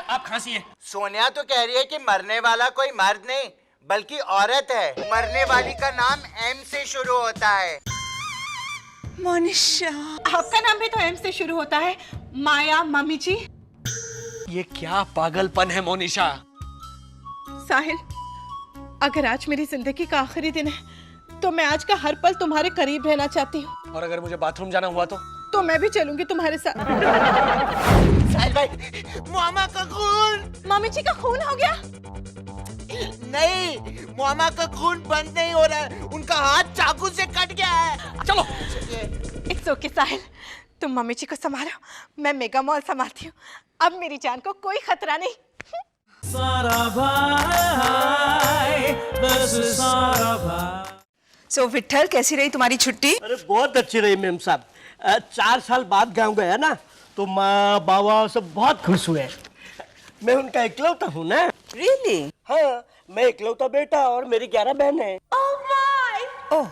आप खांसी है। सोनिया तो कह रही है कि मरने वाला कोई मर्द नहीं बल्कि औरत है। मरने वाली का नाम एम से शुरू होता है। मोनिशा, आपका नाम भी तो एम से शुरू होता है। माया मम्मी जी। ये क्या पागलपन है मोनिशा? साहिल, अगर आज मेरी जिंदगी का आखिरी दिन है तो मैं आज का हर पल तुम्हारे करीब रहना चाहती हूँ। और अगर मुझे बाथरूम जाना हुआ तो मैं भी चलूंगी तुम्हारे साथ। साहिल भाई, मामा का खून। मम्मी जी का खून हो गया? नहीं, मामा का खून बंद नहीं हो रहा है, उनका हाथ चाकू से कट गया है। चलो। इट्स ओके साहिल, तुम मम्मी जी को संभालो, मैं मेगा मॉल संभालती हूँ। अब मेरी जान को कोई खतरा नहीं। सो विट्ठल, कैसी रही तुम्हारी छुट्टी? अरे बहुत अच्छी रही मेम साहब। 4 साल बाद गाँव गया ना तो माँ बाबा सब बहुत खुश हुए। मैं उनका इकलौता हूँ ना। रियली? हाँ, मैं इकलौता बेटा और मेरी 11 बहन है। ओह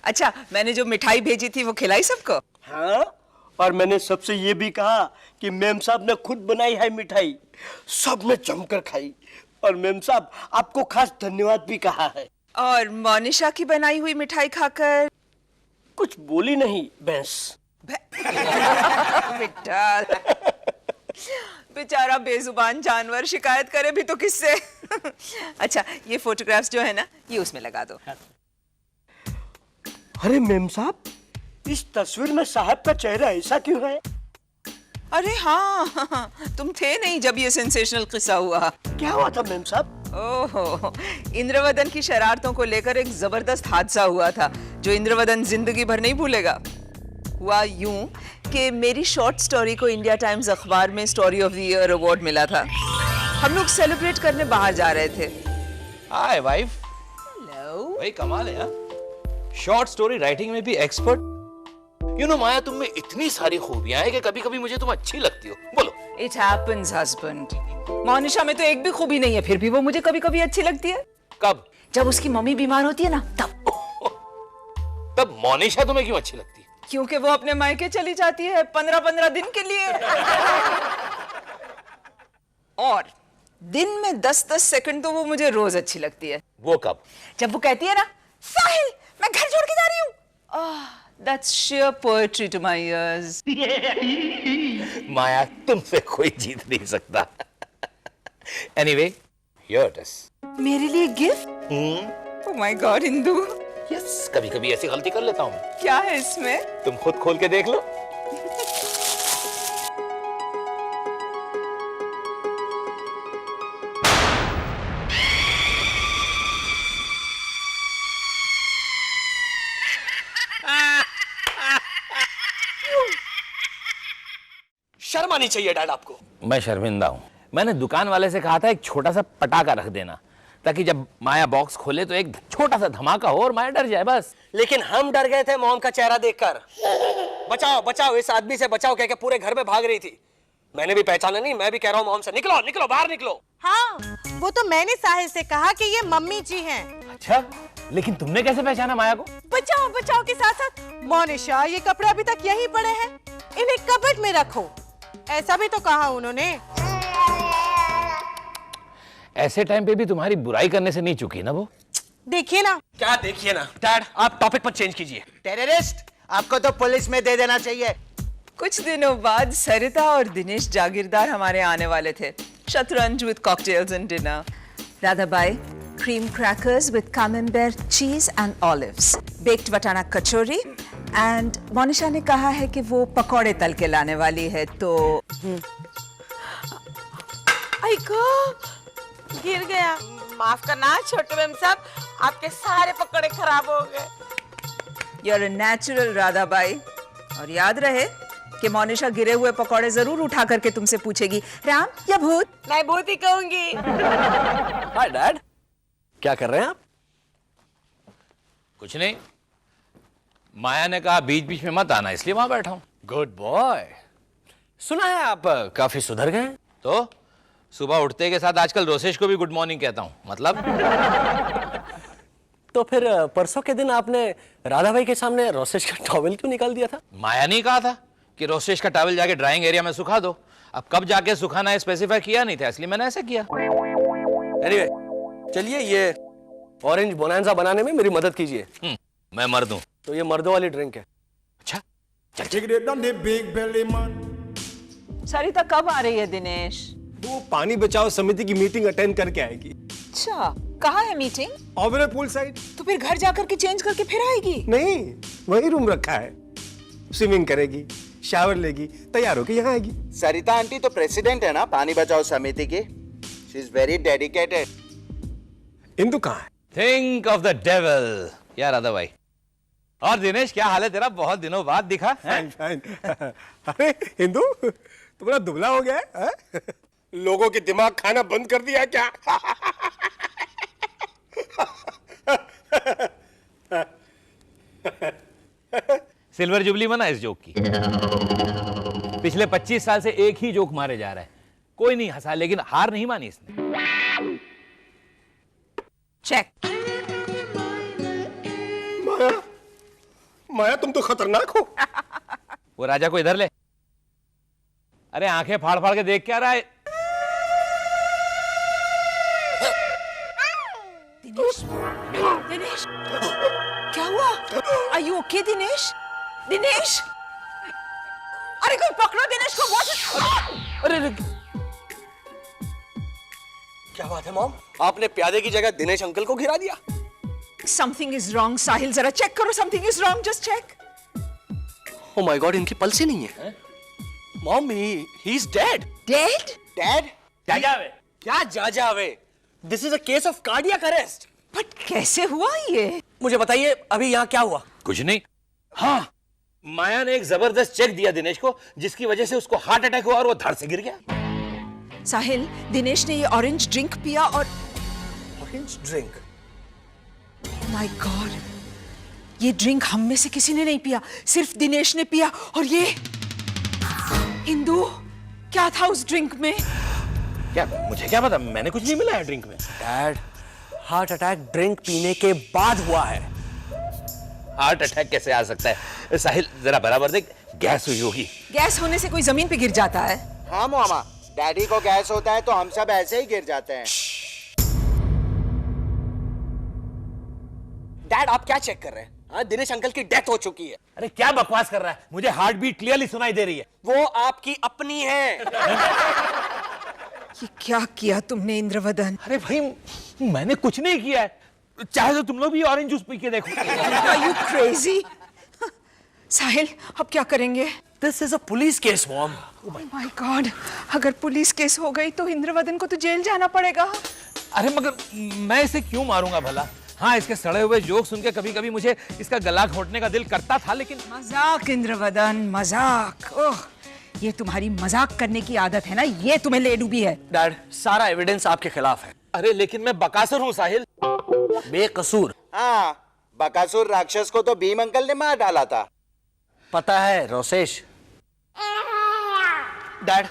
अच्छा, मैंने जो मिठाई भेजी थी वो खिलाई सबको? हाँ, और मैंने सबसे ये भी कहा कि मेम साहब ने खुद बनाई है मिठाई, सबने जमकर खाई। और मेम साहब आपको खास धन्यवाद भी कहा है। और मोनिशा की बनाई हुई मिठाई खाकर कुछ बोली नहीं भैंस। विट्ठल, बेचारा बेजुबान जानवर शिकायत करे भी तो किससे? अच्छा, ये फोटोग्राफ्स जो है ना, ये उसमें लगा दो। अरे मेम साहब, इस तस्वीर में साहब का चेहरा ऐसा क्यों है? अरे हाँ, तुम थे नहीं जब ये सेंसेशनल किस्सा हुआ। क्या हुआ था मेम साहब? ओहो, इंद्रवदन की शरारतों को लेकर एक जबरदस्त हादसा हुआ था जो इंद्रवदन जिंदगी भर नहीं भूलेगा। हुआ यूं कि मेरी शॉर्ट स्टोरी को इंडिया टाइम्स अखबार में story of the year award मिला था। हम लोग सेलिब्रेट करने बाहर जा रहे थे। हाय वाइफ। हेलो। भाई कमाल है। शॉर्ट स्टोरी राइटिंग में भी एक्सपर्ट। यू नो माया, तुम में इतनी सारी खूबियां हैं कि कभी-कभी मुझे तुम अच्छी लगती हो। बोलो। It happens husband. मोनिशा में तो एक भी खूबी नहीं है, फिर भी वो मुझे कभी-कभी अच्छी लगती है। कब? जब उसकी मम्मी बीमार होती है ना, तब। तब मोनिशा तुम्हें क्यों अच्छी लगती है? क्योंकि वो अपने मायके चली जाती है 15-15 दिन के लिए। और दिन में 10-10 सेकंड तो वो मुझे रोज अच्छी लगती है। वो कब? जब वो कहती है ना, साहिल मैं घर छोड़ के जा रही हूँ। That's sheer poetry to my ears. माया, तुमसे कोई जीत नहीं सकता। Anyway, here it is. मेरे लिए gift? Oh my God, Indu. Yes, कभी-कभी ऐसी गलती कर लेता हूँ मैं। क्या है इसमें? तुम खुद खोल के देख लो। शर्म आनी चाहिए डैड आपको। मैं शर्मिंदा हूँ। मैंने दुकान वाले से कहा था एक छोटा सा पटाखा रख देना, ताकि जब माया बॉक्स खोले तो एक छोटा सा धमाका हो और माया डर जाए बस। लेकिन हम डर गए थे मॉम का चेहरा देखकर। बचाओ बचाओ, इस आदमी से बचाओ कह के पूरे घर में भाग रही थी। मैंने भी पहचाना नहीं, मैं भी कह रहा हूँ मॉम से, निकलो निकलो बाहर निकलो। हाँ, वो तो मैंने साहिल से कहा कि ये मम्मी जी हैं। अच्छा, लेकिन तुमने कैसे पहचाना माया को? बचाओ बचाओ के साथ साथ, मोनिशा ये कपड़े अभी तक यहीं पड़े हैं, इन्हें कबर्ड में रखो, ऐसा भी तो कहा उन्होंने। ऐसे टाइम पे भी तुम्हारी बुराई करने से नहीं चुकी ना वो। देखिए ना। क्या देखिए ना डैड, आप टॉपिक पर चेंज कीजिए। टेररिस्ट, आपको तो पुलिस में दे देना चाहिए। कुछ दिनों बाद सरिता और दिनेश जागीरदार हमारे आने वाले थे। Shatranj with cocktails and dinner. Radhabai, cream crackers with camembert cheese and olives, baked batana kachori, and Monisha ने कहा है कि वो पकौड़े तल के लाने वाली है, तो गिर गया। माफ करना छोटे मैम साहब, आपके सारे पकौड़े खराब हो गए। You're a natural Radhabai. और याद रहे कि मोनिशा गिरे हुए पकौड़े जरूर उठा करके तुमसे पूछेगी, राम या भूत? मैं भूत ही कहूंगी। हाय डैड, क्या कर रहे हैं आप? कुछ नहीं, माया ने कहा बीच बीच में मत आना, इसलिए वहां बैठा हूं। Good boy. सुना है आप काफी सुधर गए। तो सुबह उठते के साथ आजकल रोसेश को भी गुड मॉर्निंग कहता हूं। मतलब तो फिर परसों के दिन आपने राधा भाई के सामने रोसेश का टॉवेल क्यों निकाल दिया था? माया नहीं कहा था कि रोसेश का टॉवेल जाके ड्राइंग एरिया में सुखा दो? अब कब जाके सुखाना है स्पेसिफाई किया नहीं था, इसलिए मैंने ऐसे किया। एनीवे, चलिए ये ऑरेंज बोनांजा बनाने में मेरी मदद कीजिए। मैं मर्द हूं। तो ये मर्दों वाली ड्रिंक है। अच्छा, सरिता कब आ रही है दिनेश? वो पानी बचाओ समिति की मीटिंग अटेंड करके आएगी। अच्छा, कहाँ है मीटिंग? Overall pool side. तो फिर घर जाकर के चेंज करके फिर आएगी? नहीं, वही रूम रखा है। स्विमिंग करेगी, शावर लेगी, तैयार होके यहाँ आएगी। सरिता आंटी तो प्रेसिडेंट है ना पानी बचाओ समिति की। She is very dedicated. Indu कहाँ है? Think of the devil. यार राधा भाई, और दिनेश क्या हाल है तेरा? बहुत दिनों बाद दिखा है? Fine fine. अरे इंदु, तू बड़ा दुबला हो गया है? लोगों के दिमाग खाना बंद कर दिया क्या? सिल्वर जुबली मना इस जोक की। पिछले 25 साल से एक ही जोक मारे जा रहा है, कोई नहीं हंसा, लेकिन हार नहीं मानी इसने। चेक। माया, माया तुम तो खतरनाक हो। वो राजा को इधर ले। अरे आंखें फाड़ फाड़ के देख क्या रहा है? दिनेश, दिनेश, क्या हुआ? Are you okay, Dinesh? Dinesh, अरे कोई पकड़ो दिनेश को। अरे क्या बात है मॉम, आपने प्यादे की जगह दिनेश अंकल को गिरा दिया? Something is wrong, साहिल, जरा चेक करो। Something is wrong, just check. Oh my God, इनकी पल्स ही नहीं है। Mom, he is dead. Dead? Dad क्या जावे? क्या जा जावे? This is a case of cardiac arrest. But कैसे हुआ ये? मुझे बताइए अभी यहाँ क्या हुआ? कुछ नहीं। हाँ, माया ने एक जबरदस्त चेक दिया दिनेश को, जिसकी वजह से उसको हार्ट अटैक हुआ और वो धड़ से गिर गया। साहिल, दिनेश ने ये ऑरेंज ड्रिंक पिया और Orange drink. माय गॉड, ये ड्रिंक हम में से किसी ने नहीं पिया, सिर्फ दिनेश ने पिया। और ये इंदु, क्या था उस ड्रिंक में? क्या, मुझे क्या पता, मैंने कुछ नहीं मिला है ड्रिंक में। डैड, हार्ट अटैक ड्रिंक पीने के बाद हुआ है। हार्ट अटैक कैसे आ सकता है? साहिल जरा बराबर देख, गैस हुई होगी। गैस होने से कोई जमीन पे गिर जाता है? हाँ मामा, डैडी को गैस होता है तो हम सब ऐसे ही गिर जाते हैं। डैड, आप क्या चेक कर रहे हैं? हाँ, दिनेश अंकल की डेथ हो चुकी है। अरे क्या बकवास कर रहा है? मुझे हार्ट बीट क्लियरली सुनाई दे रही है। वो आपकी अपनी है। ये क्या किया तुमने इंद्रवदन? अरे भाई, मैंने कुछ नहीं किया है। चाहे तो तुम लोग भी ऑरेंज जूस पी के देखो। Are you crazy? साहिल, अब क्या करेंगे? This is a police case, mom. Oh my God, अगर पुलिस केस हो गई तो इंद्रवदन को तो जेल जाना पड़ेगा। अरे मगर मैं इसे क्यों मारूंगा भला? हाँ, इसके सड़े हुए जोक सुन के कभी कभी मुझे इसका गला घोटने का दिल करता था, लेकिन मजाक इंद्रवदन, मजाक। ओह, ये तुम्हारी मजाक करने की आदत है ना, ये तुम्हें ले डूबी है। डैड, सारा एविडेंस आपके खिलाफ है। अरे लेकिन मैं बकासुर हूँ साहिल। बेकसूर। हाँ, बकासुर राक्षस को तो भीम अंकल ने मार डाला था। पता है रोसेश, डैड,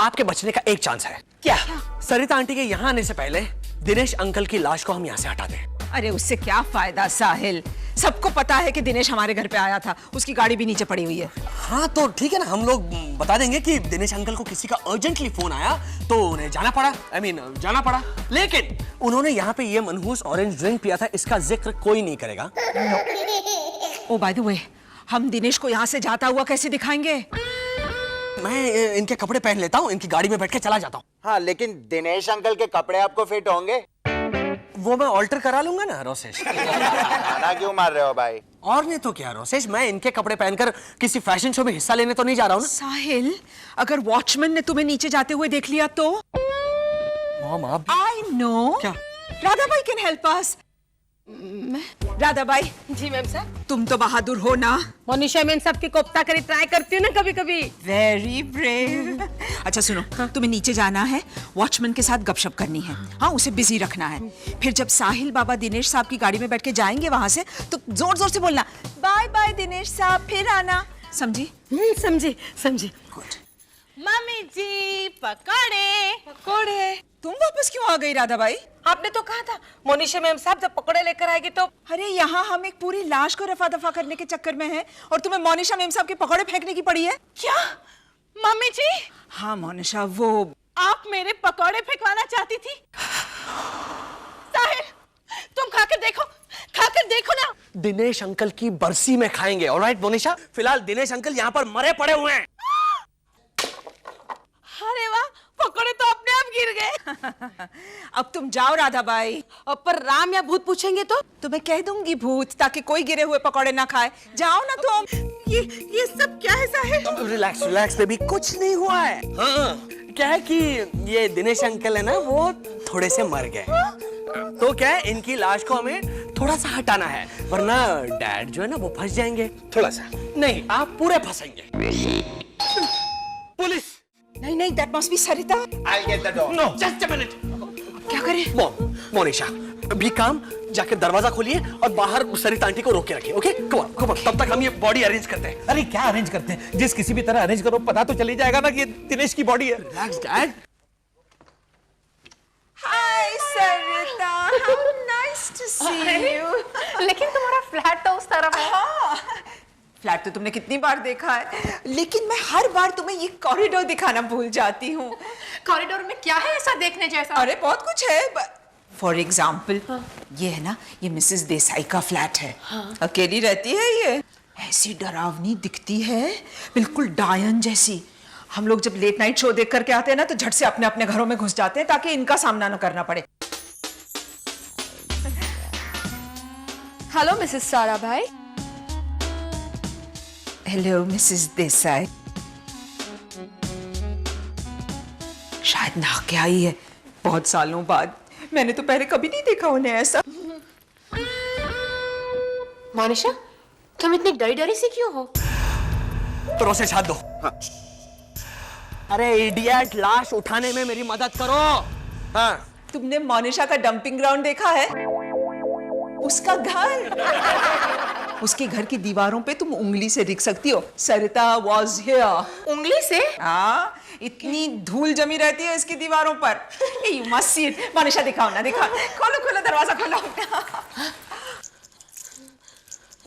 आपके बचने का एक चांस है। क्या? सरिता आंटी के यहाँ आने से पहले दिनेश अंकल की लाश को हम यहाँ से हटा दें। अरे उससे क्या फायदा साहिल? सबको पता है कि दिनेश हमारे घर पे आया था, उसकी गाड़ी भी नीचे पड़ी हुई है। हाँ तो ठीक है ना, हम लोग बता देंगे कि दिनेश अंकल को किसी का अर्जेंटली फोन आया तो उन्हें जाना पड़ा। जाना पड़ा, लेकिन उन्होंने यहाँ पे ये मनहूस ऑरेंज ड्रिंक पिया था, इसका जिक्र कोई नहीं करेगा। ओ बाय द वे, हम दिनेश को यहाँ से जाता हुआ कैसे दिखाएंगे? मैं इनके कपड़े पहन लेता हूँ, इनकी गाड़ी में बैठ के चला जाता हूँ। हाँ, लेकिन दिनेश अंकल के कपड़े आपको फिट होंगे? वो मैं ऑल्टर करा लूंगा ना रोसेश। खाना क्यों मार रहे हो भाई? और नहीं तो क्या रोसेश, मैं इनके कपड़े पहनकर किसी फैशन शो में हिस्सा लेने तो नहीं जा रहा हूँ ना। साहिल, अगर वॉचमैन ने तुम्हें नीचे जाते हुए देख लिया तो? मॉम, आप आई नो। क्या? Radha Bai can help us. Radha Bai, जी मैम साहब। तुम तो बहादुर हो ना। मोनिशा मैम सबकी कोफ्ता करी ट्राई करती हूँ ना कभी कभी। Very brave. अच्छा सुनो, तुम्हें नीचे जाना है, वॉचमैन के साथ गपशप करनी है। हाँ, उसे बिजी रखना है। फिर जब साहिल बाबा दिनेश साहब की गाड़ी में बैठ के जाएंगे वहां से, तो जोर जोर से बोलना, बाय बाय दिनेश साहब, फिर आना। समझी? समझी समझी। मम्मी जी, पकौड़े। पकोड़े? तुम वापस क्यों आ गई राधा बाई? आपने तो कहा था मोनिशा मैम साहब जब पकौड़े लेकर आएगी तो। अरे यहाँ हम एक पूरी लाश को रफा दफा करने के चक्कर में हैं और तुम्हें मोनिशा मैम साहब के पकौड़े फेंकने की पड़ी है। क्या? मम्मी जी? हाँ मोनिशा, वो आप मेरे पकौड़े फेंकवाना चाहती थी? साहिल, तुम खाकर देखो ना। दिनेश अंकल की बरसी में खाएंगे। ऑलराइट मोनिशा, फिलहाल दिनेश अंकल यहाँ पर मरे पड़े हुए हैं। अरे वाह, पकौड़े तो अपने आप गिर गए। अब तुम जाओ राधा बाई। पर राम या भूत पूछेंगे तो मैं कह दूंगी भूत, ताकि कोई गिरे हुए पकौड़े ना खाए। जाओ ना तुम। ये सब क्या है साहिल? रिलैक्स रिलैक्स बेबी, कुछ नहीं हुआ है। हाँ, क्या है कि ये दिनेश अंकल है ना, वो थोड़े से मर गए। तो क्या है, इनकी लाश को हमें थोड़ा सा हटाना है, वरना डैड जो है ना वो फंस जाएंगे। थोड़ा सा नहीं, आप पूरे फंसेंगे। पुलिस! नहीं, that must be Sarita. I'll get the door. No, just a minute. क्या करें? मोनिशा, अभी काम जाके दरवाजा खोलिए और बाहर सरिता आंटी को रोक के रखिए। Okay, come on. तब तक हम ये बॉडी अरेंज करते हैं। अरे क्या अरेंज करते हैं? जिस किसी भी तरह अरेंज करो, पता तो चली जाएगा ना कि ये दिनेश की बॉडी है। Relax dad. Hi Sarita, how nice to see you. लेकिन तुम्हारा फ्लैट तो उस तरफ है। फ्लैट तो तुमने कितनी बार देखा है, लेकिन मैं हर बार तुम्हें ये कॉरिडोर दिखाना भूल जाती हूँ। कॉरिडोर में क्या है ऐसा देखने जैसा? अरे बहुत कुछ है। फॉर एग्जाम्पल, ये है ना, ये मिसेस देसाई का फ्लैट है। अकेली रहती है ये, ऐसी डरावनी दिखती है, बिल्कुल डायन जैसी। हम लोग जब लेट नाइट शो देख करके आते हैं ना, तो झट से अपने अपने घरों में घुस जाते हैं ताकि इनका सामना न करना पड़े। हेलो मिसेस सारा भाई। Hello Mrs Desai. शायद नहा के आई है बहुत सालों बाद। मैंने तो पहले कभी नहीं देखा उन्हें ऐसा। मोनिशा, तुम इतनी डरी डरी सी क्यों हो? तो से हाथ दो। हाँ। अरे इडियट, लाश उठाने में मेरी मदद करो। हाँ। तुमने मोनिशा का डंपिंग ग्राउंड देखा है? उसका घर, उसके घर की दीवारों पे तुम उंगली से लिख सकती हो, सरिता was here। उंगली से? हाँ, इतनी धूल जमी रहती है इसकी दीवारों पर। You must see it। Monisha दिखाओ ना, दिखाओ। खोलो दरवाजा खोलो।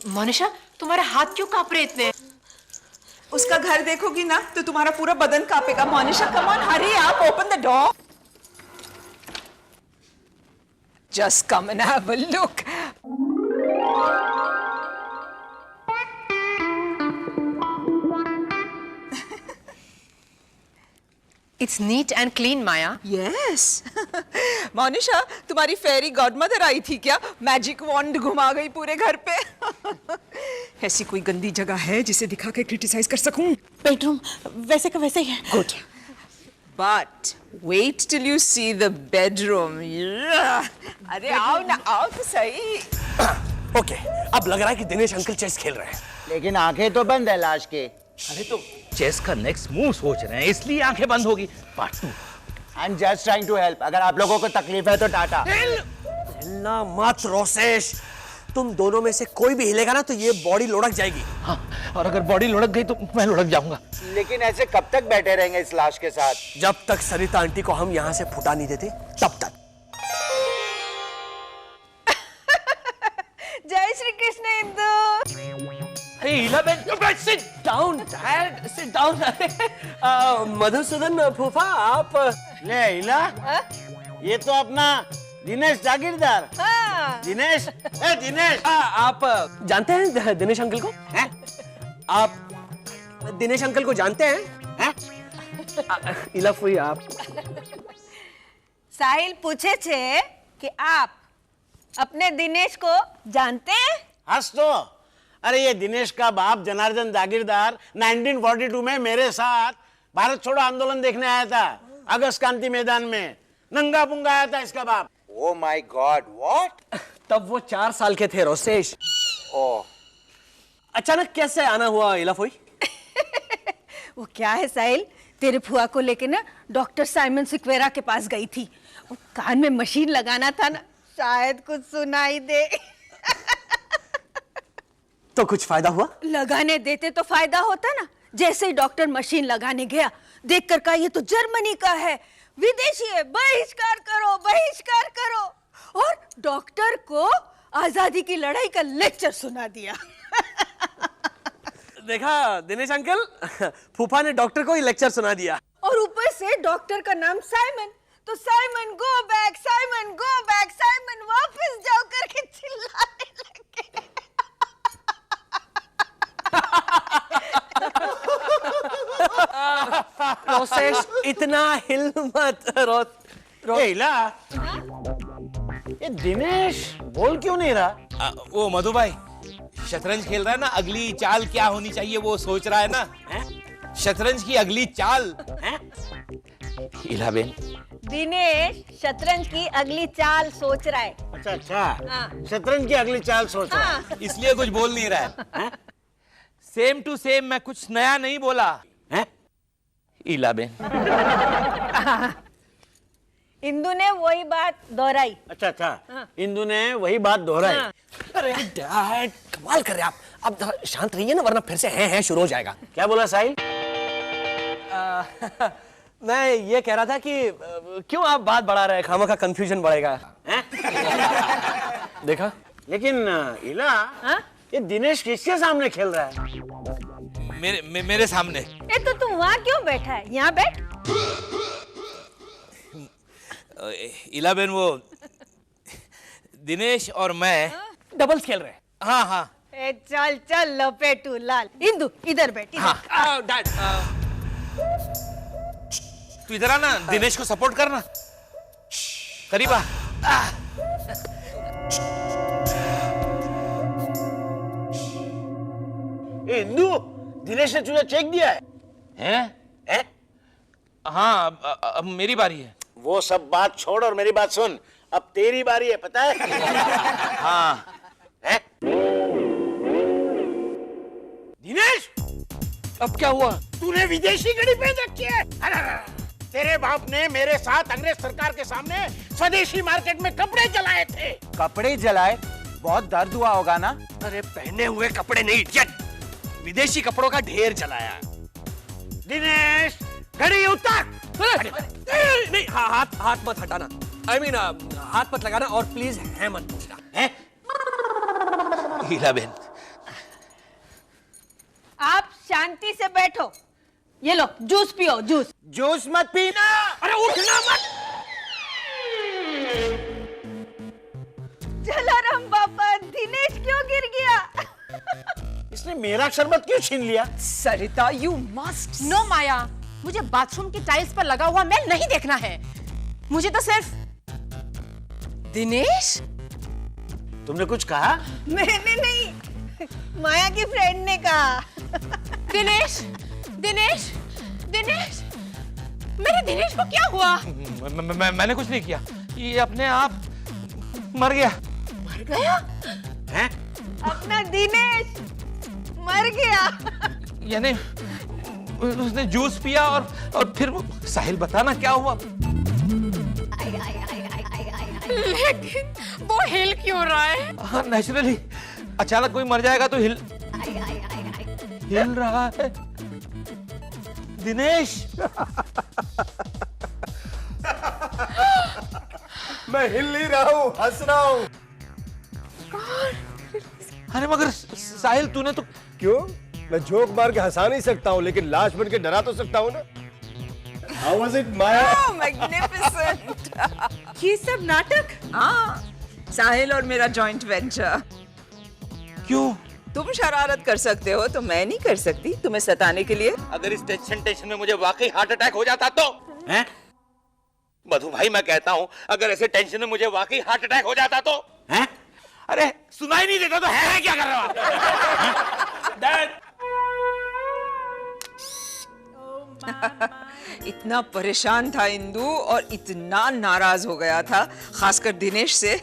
मोनिशा, तुम्हारे हाथ क्यों कांप रहे इतने? उसका घर देखोगी ना तो तुम्हारा पूरा बदन कांपेगा। Monisha, come on, hurry up, open the door। Just come and have a look। It's neat and clean, Maya। Yes। Monisha, तुम्हारी फेरी गॉडमदर आई थी क्या? मैजिक वॉन्ड घुमा गई पूरे घर पे। ऐसी कोई गंदी जगह है जिसे दिखा के क्रिटिसाइज कर सकूं? बेडरूम वैसे का वैसे ही है। Good, but wait till you see the bedroom. अरे आओ ना, आओ तो सही। ओके, अब लग रहा है कि दिनेश अंकल चेस खेल रहे हैं। लेकिन आंखें तो बंद है लाश के। अरे तो चेस का नेक्स्ट मूव सोच रहे हैं, इसलिए आंखें बंद होगी। Part 2। I am just trying to help. अगर आप लोगों को तकलीफ है तो टाटा। हिलना मत रोसेश, तुम दोनों में से कोई भी हिलेगा ना तो ये बॉडी लुढ़क जाएगी। हाँ, और अगर बॉडी लुढ़क गई तो मैं लुढ़क जाऊंगा। लेकिन ऐसे कब तक बैठे रहेंगे इस लाश के साथ? जब तक सरिता आंटी को हम यहाँ से फुटा नहीं देते तब तक। जय Shri Krishna Indu. Sit down, Dad. Sit down. Madhusudan फूफा, आप ले इला, ये तो अपना दिनेश जागीरदार। दिनेश, दिनेश। आप जानते हैं दिनेश अंकल को? हैं? आप दिनेश अंकल को जानते हैं? हैं? इला फुई, आप साहिल पूछे थे कि आप अपने दिनेश को जानते हैं? हंस तो। अरे ये दिनेश का बाप जनार्दन जागीरदार 1942 में मेरे साथ भारत छोड़ो आंदोलन देखने आया था, अगस्त क्रांति मैदान में। नंगा पुंगा आया था इसका बाप। Oh my God, what? तब वो 4 साल के थे रोसेश। ओह, अचानक कैसे आना हुआ इला फुई? वो क्या है साहिल, तेरे फुआ को लेके ना डॉक्टर साइमन सिक्वेरा के पास गई थी। वो कान में मशीन लगाना था ना, शायद कुछ सुनाई दे। तो कुछ फायदा हुआ? लगाने देते तो फायदा होता ना। जैसे ही डॉक्टर मशीन लगाने गया, देख कर कहा ये तो जर्मनी का है, विदेशी है, बहिष्कार करो, बहिष्कार करो। और डॉक्टर को आजादी की लड़ाई का लेक्चर सुना दिया। देखा दिनेश अंकल, फूफा ने डॉक्टर को ही लेक्चर सुना दिया। और ऊपर से डॉक्टर का नाम साइमन। तो Simon go back, Simon go back, Simon वापस जाओ करके चिल्लाने लगे। प्रोसेस इतना हिल मत ए इला, ये दिनेश बोल क्यों नहीं रहा? वो मधु भाई शतरंज खेल रहा है ना, अगली चाल क्या होनी चाहिए वो सोच रहा है ना। शतरंज की अगली चाल। इलाबेन, दिनेश शतरंज की अगली चाल सोच रहा है। अच्छा अच्छा, हाँ। शतरंज की अगली चाल सोच रहा है। इसलिए कुछ बोल नहीं रहा है। सेम टू सेम, मैं कुछ नया नहीं बोला। हैं? इलाबेन, इंदु ने वही बात दोहराई। अच्छा अच्छा, इंदु ने वही बात दोहराई। हाँ। अरे डैड, कमाल कर रहे हैं आप। अब थोड़ा शांत रहिए ना, वरना फिर से हैं शुरू हो जाएगा। क्या बोला साहिल? मैं ये कह रहा था कि क्यों आप बात बढ़ा रहे हैं, खामा का कंफ्यूजन बढ़ेगा। हैं? देखा? लेकिन इला, हाँ? ये दिनेश किसके सामने खेल रहा है? मेरे सामने। ए तो तू वहाँ क्यों बैठा है? यहाँ बैठ। इलाबेन, वो दिनेश और मैं डबल्स खेल रहे हैं। हाँ हाँ ए चल चल लपेटू लाल। इंदु इधर बैठ, इधर। हाँ। डैड, तू इधर आना, दिनेश को सपोर्ट करना। करीब आ। ए इंदु, दिनेश ने तुझे चेक दिया है? हैं? हाँ, अब मेरी बारी है। वो सब बात छोड़ और मेरी बात सुन। अब तेरी बारी है, पता है? हाँ। हैं? दिनेश, अब क्या हुआ? तूने विदेशी घड़ी पहन रखी है। अरे, तेरे बाप ने मेरे साथ अंग्रेज सरकार के सामने स्वदेशी मार्केट में कपड़े जलाए थे। कपड़े जलाए? बहुत दर्द हुआ होगा ना? अरे पहने हुए कपड़े नहीं, इडियट, विदेशी कपड़ों का ढेर जलाया। दिनेश, घड़ी उतार। नहीं, हाथ मत हटाना। I mean, हाथ मत लगाना, और प्लीज है मत पूछना। हैं? इलाबेन, आप शांति से बैठो। ये लो जूस पियो, जूस। जूस मत पीना। अरे उठना मत। जलाराम बाबा, दिनेश क्यों गिर गया? इसने मेरा शरबत क्यों छीन लिया? सरिता, you must। नो माया, मुझे बाथरूम की टाइल्स पर लगा हुआ मैल नहीं देखना है। मुझे तो सिर्फ दिनेश? तुमने कुछ कहा? मैंने नहीं, माया की फ्रेंड ने कहा। दिनेश, दिनेश, दिनेश, मेरे दिनेश को क्या हुआ? मैंने कुछ नहीं किया, ये अपने आप मर गया। मर गया? हैं? अपना दिनेश मर गया। यानी उसने जूस पिया और फिर वो। साहिल, बताना क्या हुआ? लेकिन वो हिल क्यों रहा है? हाँ, नेचुरली। अचानक कोई मर जाएगा तो हिल रहा है। दिनेश, मैं हिल नहीं रहा हूँ, हंस रहा हूँ। अरे मगर साहिल, तूने तो। क्यों? मैं जोक मार के हंसा नहीं सकता हूँ, लेकिन लाश बन के डरा तो सकता हूँ ना। How was it, Maya? Oh, magnificent! ये सब नाटक? हाँ, साहिल और मेरा जॉइंट वेंचर। क्यों? तुम शरारत कर सकते हो तो मैं नहीं कर सकती तुम्हें सताने के लिए? अगर इस टेंशन में मुझे वाकई हार्ट अटैक हो जाता तो? हैं? मधु भाई, मैं कहता हूँ, अगर ऐसे टेंशन में मुझे वाकई हार्ट अटैक हो जाता तो? हैं? अरे सुनाई नहीं देता तो है क्या कर रहे हो आप? डैड। इतना परेशान था इंदु और इतना नाराज हो गया था, खासकर दिनेश से,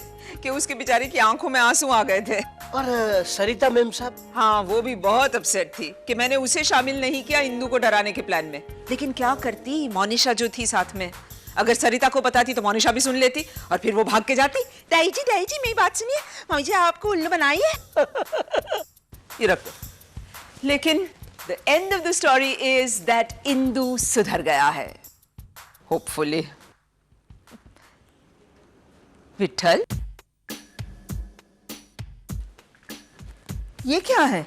कि उसके बेचारे की आंखों में आंसू आ गए थे। और सरिता मैम साहब? हाँ, वो भी बहुत अपसेट थी कि मैंने उसे शामिल नहीं किया इंदु को डराने के प्लान में। लेकिन क्या करती, मोनिशा जो थी साथ में, अगर सरिता को बताती तो मोनिशा भी सुन लेती और फिर वो भाग के जाती। दाई जी मेरी बात सुनिए, मम्मी जी आपको उल्लू बनाई है। ये रख दो। लेकिन the end of the story is that Indu सुधर गया है, hopefully। विठल, ये क्या है?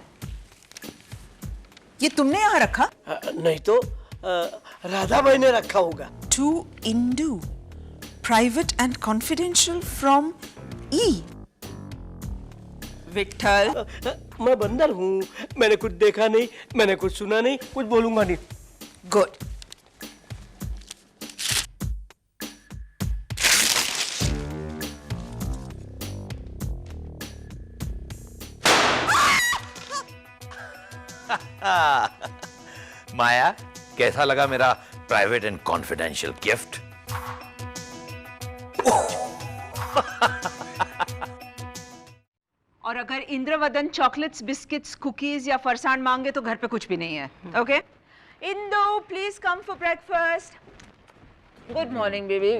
ये तुमने यहाँ रखा? नहीं तो राधा भाई ने रखा होगा। To Indu. Private and confidential from E. Vitthal, मैं बंदर हूँ, मैंने कुछ देखा नहीं, मैंने कुछ सुना नहीं, कुछ बोलूंगा नहीं। good. माया, कैसा लगा मेरा प्राइवेट एंड कॉन्फिडेंशियल गिफ्ट? और अगर इंद्रवदन चॉकलेट्स, बिस्किट्स, कुकीज या फरसान मांगे तो घर पे कुछ भी नहीं है। Okay? Indu, please come for breakfast. Good morning baby.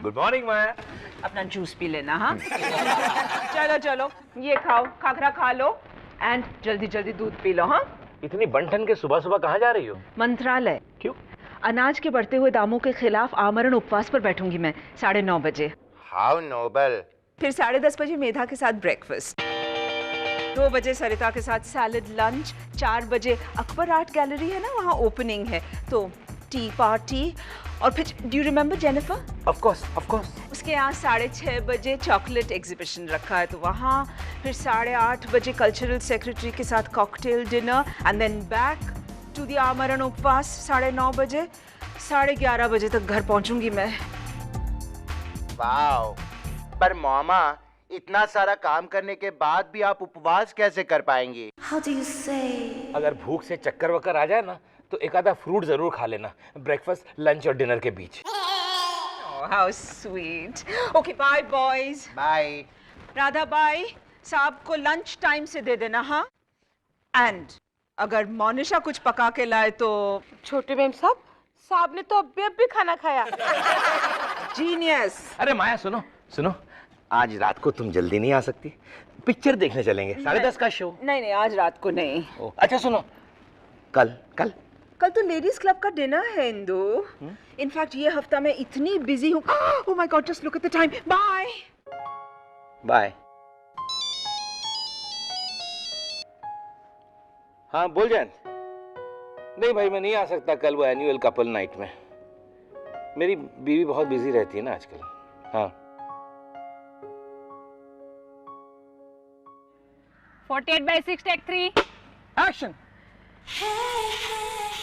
Good morning Maya. अपना जूस पी लेना, हाँ? चलो चलो, ये खाओ, खाखरा खा लो एंड जल्दी जल्दी दूध पी लो, हाँ? इतनी बंठन के सुबह सुबह कहाँ जा रही हो? मंत्रालय। क्यों? अनाज के बढ़ते हुए दामों के खिलाफ आमरण उपवास पर बैठूंगी मैं 9:30 बजे। How noble. फिर 10:30 बजे मेधा के साथ ब्रेकफास्ट, 2 बजे सरिता के साथ सैलड लंच, 4 बजे अकबर आर्ट गैलरी है ना, वहाँ ओपनिंग है तो टी पार्टी, और फिर do you remember Jennifer? Of course, of course. उसके यहाँ 6:30 बजे चॉकलेट एग्जीबिशन रखा है तो वहाँ, फिर 8:30 बजे कल्चरल सेक्रेटरी के साथ cocktail dinner and then back to the आमरण उपवास 9:30 बजे। 11:30 बजे तक घर पहुँचूंगी मैं। वाओ, पर मामा इतना सारा काम करने के बाद भी आप उपवास कैसे कर पाएंगे? अगर भूख से चक्कर वक्कर आ जाए ना तो एक आधा फ्रूट जरूर खा लेना, ब्रेकफास्ट, लंच और डिनर के बीच। How sweet. Okay, bye boys. Bye. Radha Bai, साहब को लंच टाइम से दे देना, हाँ? एंड अगर मोनिशा कुछ पका के लाए तो छोटे मेम साहब ने तो अभी खाना खाया। जीनियस। अरे माया सुनो सुनो, आज रात को तुम जल्दी नहीं आ सकती? पिक्चर देखने चलेंगे, 10:30 का शो। नहीं, आज रात को नहीं। अच्छा सुनो, कल कल कल तो लेडीज क्लब का डिनर है इंदु। इनफैक्ट ये हफ्ता मैं इतनी बिजी हूँ। Oh my God, just look at the time. Bye bye. हाँ बोल जयंत। नहीं भाई, मैं नहीं आ सकता कल वो एनुअल कपल नाइट में। मेरी बीवी बहुत बिजी रहती है ना आजकल। हाँ 48/6 टेक 3 एक्शन।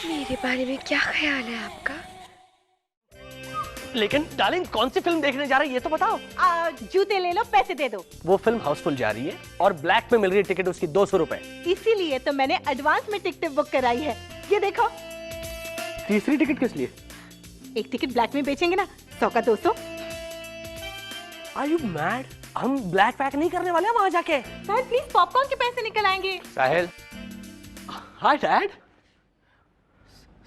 मेरे बारे में क्या ख्याल है आपका? लेकिन डार्लिंग, कौन सी फिल्म देखने जा रही है ये तो बताओ। जूते ले लो, पैसे दे दो। वो फिल्म हाउसफुल जा रही है और ब्लैक में मिल रही है टिकट उसकी 200 रुपए। इसीलिए तो मैंने एडवांस में टिकट बुक कराई है। ये देखो। तीसरी टिकट किस लिए? एक टिकट ब्लैक में बेचेंगे ना, 100 का 200। Are you mad? हम ब्लैक पैक नहीं करने वाले हैं वहां जाके। सर प्लीज पॉपकॉर्न के पैसे निकल आएंगे। साहिल, हाय डैड।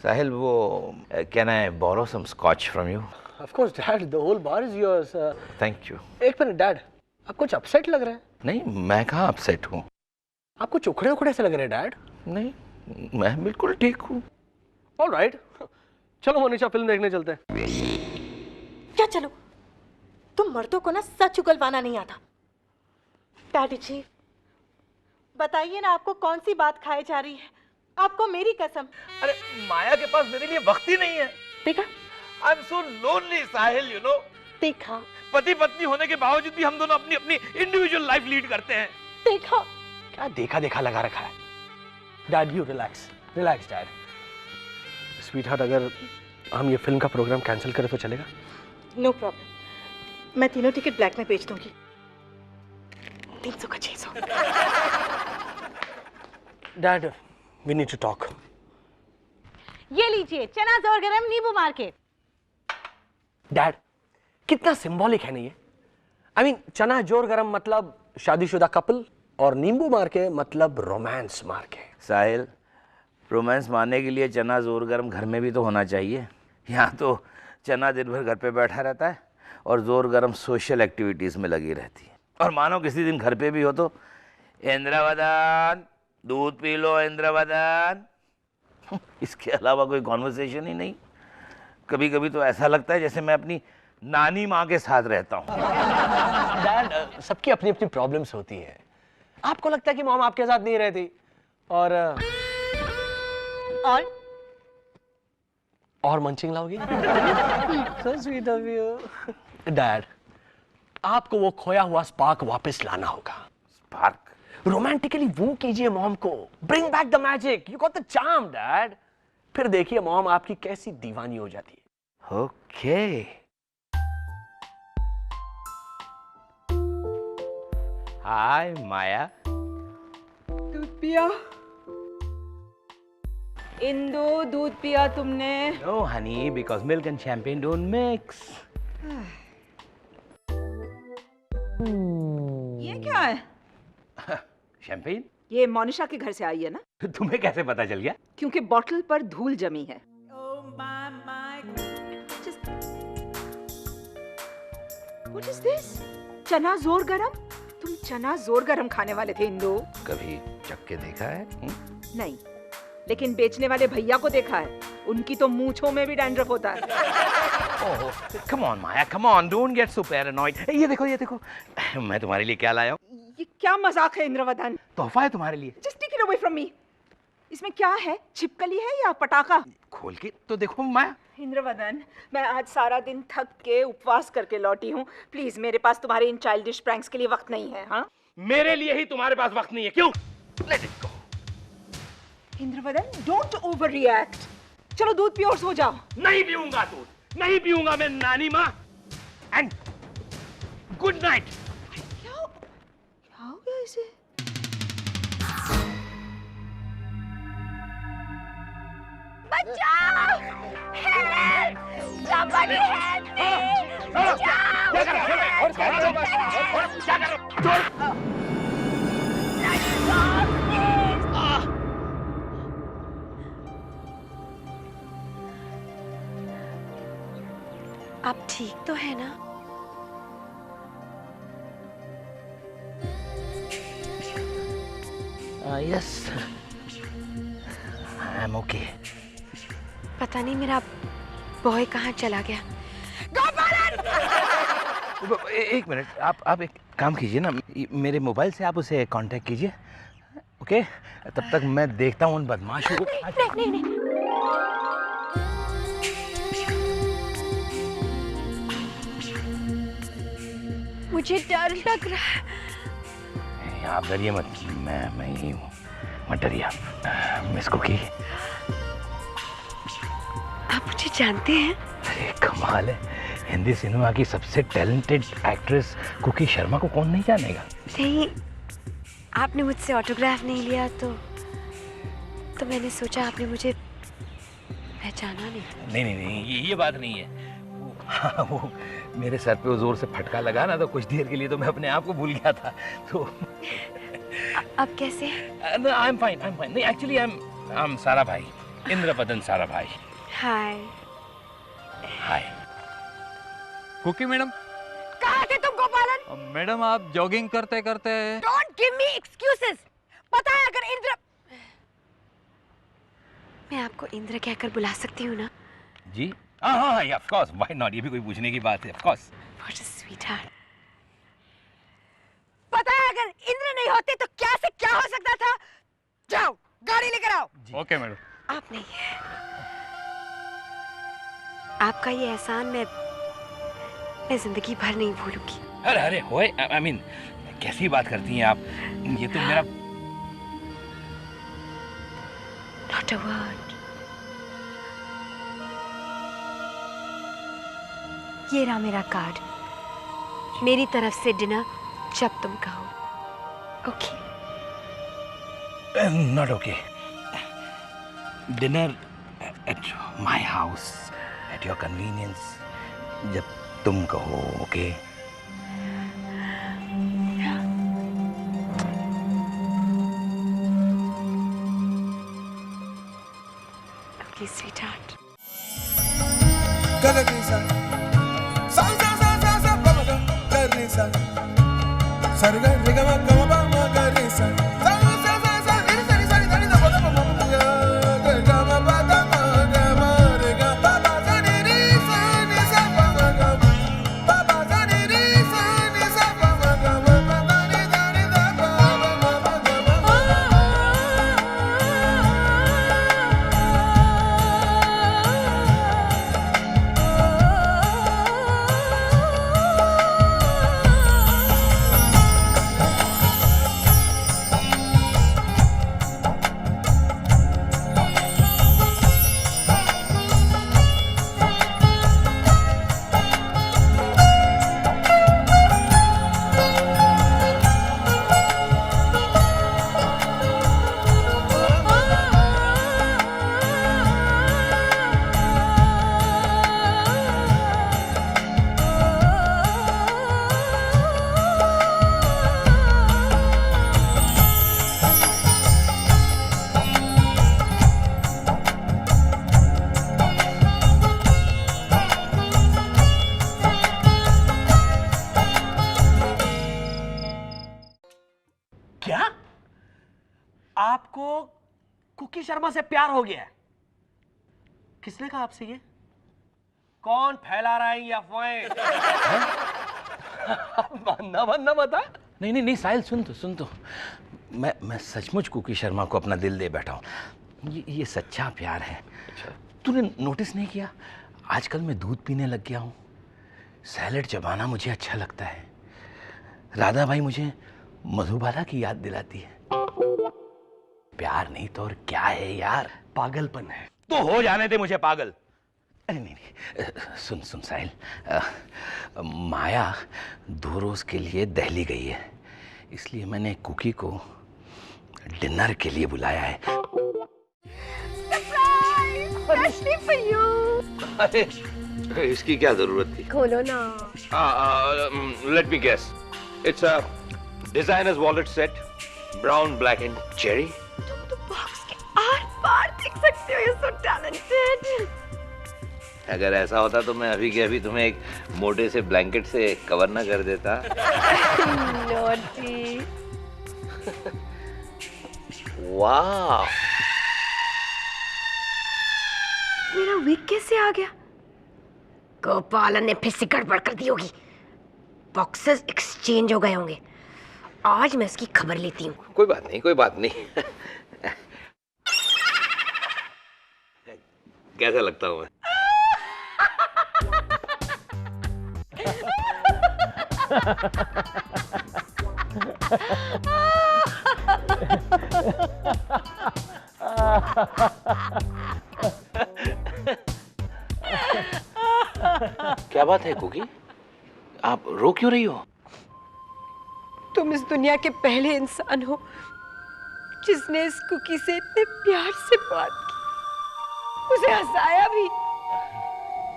साहिल वो can I borrow some scotch from you? Of course dad, the whole bar is yours. Thank you. एक मिनट डैड, आप कुछ अपसेट लग रहे हैं। नहीं, मैं कहाँ अपसेट हूँ। आप कुछ उखड़े उखड़े से लग रहे हैं डैड। नहीं, मैं बिल्कुल ठीक हूँ। ऑलराइट, चलो मोनिशा फिल्म देखने चलते हैं। क्या चलो? तुम मर्दों को ना सच उगलवाना नहीं आता। डैडी जी बताइए ना, आपको कौन सी बात खाई जा रही है? आपको मेरी कसम। अरे माया के पास मेरे लिए वक्त ही नहीं है। देखा? I am so lonely Sahil, you know. देखा? पति पत्नी होने के बावजूद भी हम दोनों अपनी अपनी इंडिविजुअल लाइफ लीड करते हैं। देखा? क्या देखा देखा लगा रखा है। Dad you relax, relax dad. Sweetheart, अगर हम ये फिल्म का प्रोग्राम कैंसिल करें तो चलेगा? नो प्रॉब्लम, मैं तीनों टिकट ब्लैक में बेच दूंगी। 300 का 600। Dad we need to talk. ये लीजिए चना जोर गरम नींबू मार के। डैड कितना सिंबॉलिक है ना ये। आई मीन चना जोर गरम मतलब शादीशुदा कपल और नींबू मार के मतलब रोमांस मार के। साहिल, रोमांस मारने के लिए चना जोर गर्म घर में भी तो होना चाहिए। यहाँ तो चना दिन भर घर पे बैठा रहता है और जोर गर्म सोशल एक्टिविटीज़ में लगी रहती है। और मानो किसी दिन घर पे भी हो तो इंद्रवदन दूध पी लो इंद्रवदन। इसके अलावा कोई कॉन्वर्सेशन ही नहीं। कभी कभी तो ऐसा लगता है जैसे मैं अपनी नानी माँ के साथ रहता हूँ। डैड सबकी अपनी अपनी प्रॉब्लम्स होती हैं। आपको लगता है कि मॉम आपके साथ नहीं रहती और और मंचिंग लाओगी? So sweet of you. Dad, आपको वो खोया हुआ स्पार्क वापस लाना होगा। स्पार्क? रोमांटिकली वो कीजिए मॉम को। Bring back the magic. You got the charm dad. फिर देखिए मॉम आपकी कैसी दीवानी हो जाती है। ओके। हाय माया। दूध पिया? इंदु, दूध पिया तुमने? No honey, because milk and champagne don't mix. ये क्या है? शैंपेन? ये मोनिशा के घर से आई है ना? तुम्हें कैसे पता चल गया? क्योंकि बॉटल पर धूल जमी है। What is this? चना जोर गरम? तुम चना जोर गरम खाने वाले थे इंदु? कभी चख के देखा है? नहीं, लेकिन बेचने वाले भैया को देखा है। उनकी तो मूंछों में भी डैंड्रफ होता है। Oh, come on Maya, come on, don't get so paranoid. ये देखो, मैं तुम्हारे लिए क्या लाया हूँ? ये क्या मजाक है इंद्रवदन? तोहफा है तुम्हारे लिए। Just take it away from me. इसमें क्या है? छिपकली है या पटाखा? खोल के तो देखो माया। इंद्रवदन, मैं आज सारा दिन थक के उपवास करके लौटी हूँ। प्लीज मेरे पास तुम्हारे इन चाइल्डिश प्रैंक्स के लिए वक्त नहीं है। हाँ? मेरे लिए ही तुम्हारे पास वक्त नहीं है, क्यों? Let it go. Indravadan, don't over react. चलो दूध पियो और सो जाओ। नहीं पीऊंगा दूध, नहीं पीऊंगा मैं नानी माँ। And good night. क्या हो गया इसे? बचाओ! Help! Somebody help me! आप ठीक तो है ना? Yes, I am okay. पता नहीं मेरा बॉय कहाँ चला गया। एक मिनट, आप एक काम कीजिए ना, मेरे मोबाइल से आप उसे कांटेक्ट कीजिए, ओके? तब तक मैं देखता हूँ उन बदमाशों को। नहीं। मुझे डर लग रहा है। आप डरिए मत, मैं ही हूँ, मत डरिए आप। मिस कुकी, आप मुझे जानते हैं? अरे कमाल है, हिंदी सिनेमा की सबसे टैलेंटेड एक्ट्रेस कुकी शर्मा को कौन नहीं जानेगा? नहीं, आपने मुझसे ऑटोग्राफ नहीं लिया तो मैंने सोचा आपने मुझे पहचाना नहीं। नहीं, ये बात नहीं है। वो मेरे सर पे वो जोर से फटका लगा ना, तो कुछ देर के लिए तो मैं अपने आप को भूल गया था। तो अब कैसे? I am fine. नहीं, actually I am Sarabhai, Indravadan Sarabhai. Hi. Cookie madam. कहाँ थे तुम गोपालन? मैडम आप जॉगिंग करते करते। Don't give me excuses. पता है अगर इंद्र, मैं आपको इंद्र कहकर बुला सकती हूँ ना? जी हाँ, ऑफ कोर्स, व्हाई नॉट, ये भी कोई पूछने की बात है, of course. What a sweetheart. पता है अगर इंद्र नहीं होते तो क्या से क्या हो सकता था? जाओ गाड़ी लेकर आओ। Okay madam. आप नहीं है। आपका ये एहसान मैं जिंदगी भर नहीं भूलूंगी। अरे होए, आई मीन कैसी बात करती हैं आप? ये तो मेरा Not a word. ये रहा मेरा कार्ड। मेरी तरफ से डिनर जब तुम कहो। Okay? Not okay. Dinner at my house at your convenience, जब तुम कहो, ओके? Okay sweetheart. आपको कुकी शर्मा से प्यार हो गया है। किसने कहा आपसे ये? कौन फैला रहा है ये अफवाहें? मानना मानना बता। नहीं नहीं नहीं साहिल, सुन तो मैं सचमुच कुकी शर्मा को अपना दिल दे बैठा हूँ। ये सच्चा प्यार है। तूने नोटिस नहीं किया, आजकल मैं दूध पीने लग गया हूँ, सैलेड चबाना मुझे अच्छा लगता है, राधा भाई मुझे मधुबाला की याद दिलाती है। प्यार नहीं तो और क्या है यार? पागलपन है। तो हो जाने दे मुझे पागल। अरे नहीं सुन साहिल, माया 2 रोज के लिए दिल्ली गई है, इसलिए मैंने कुकी को डिनर के लिए बुलाया है। अरे इसकी क्या जरूरत थी? खोलो ना। Let me guess, it's a designers wallet set, brown, black and cherry. तुम तो बॉक्स के आर-पार देख सकते हो, यू सो टैलेंटेड। अगर ऐसा होता तो मैं अभी के अभी तुम्हें एक मोटे से ब्लैंकेट से कवर ना कर देता। नॉटी। वाह, मेरा विग कैसे आ गया? गोपालन ने फिर से गड़बड़ कर दी होगी। बॉक्सेस एक्सचेंज हो गए होंगे। आज मैं इसकी खबर लेती हूँ। कोई बात नहीं। कैसा लगता हूँ मैं? क्या बात है कुकी, आप रो क्यों रही हो? तुम इस दुनिया के पहले इंसान हो जिसने इस कुकी से इतने प्यार से बात की, उसे हंसाया भी।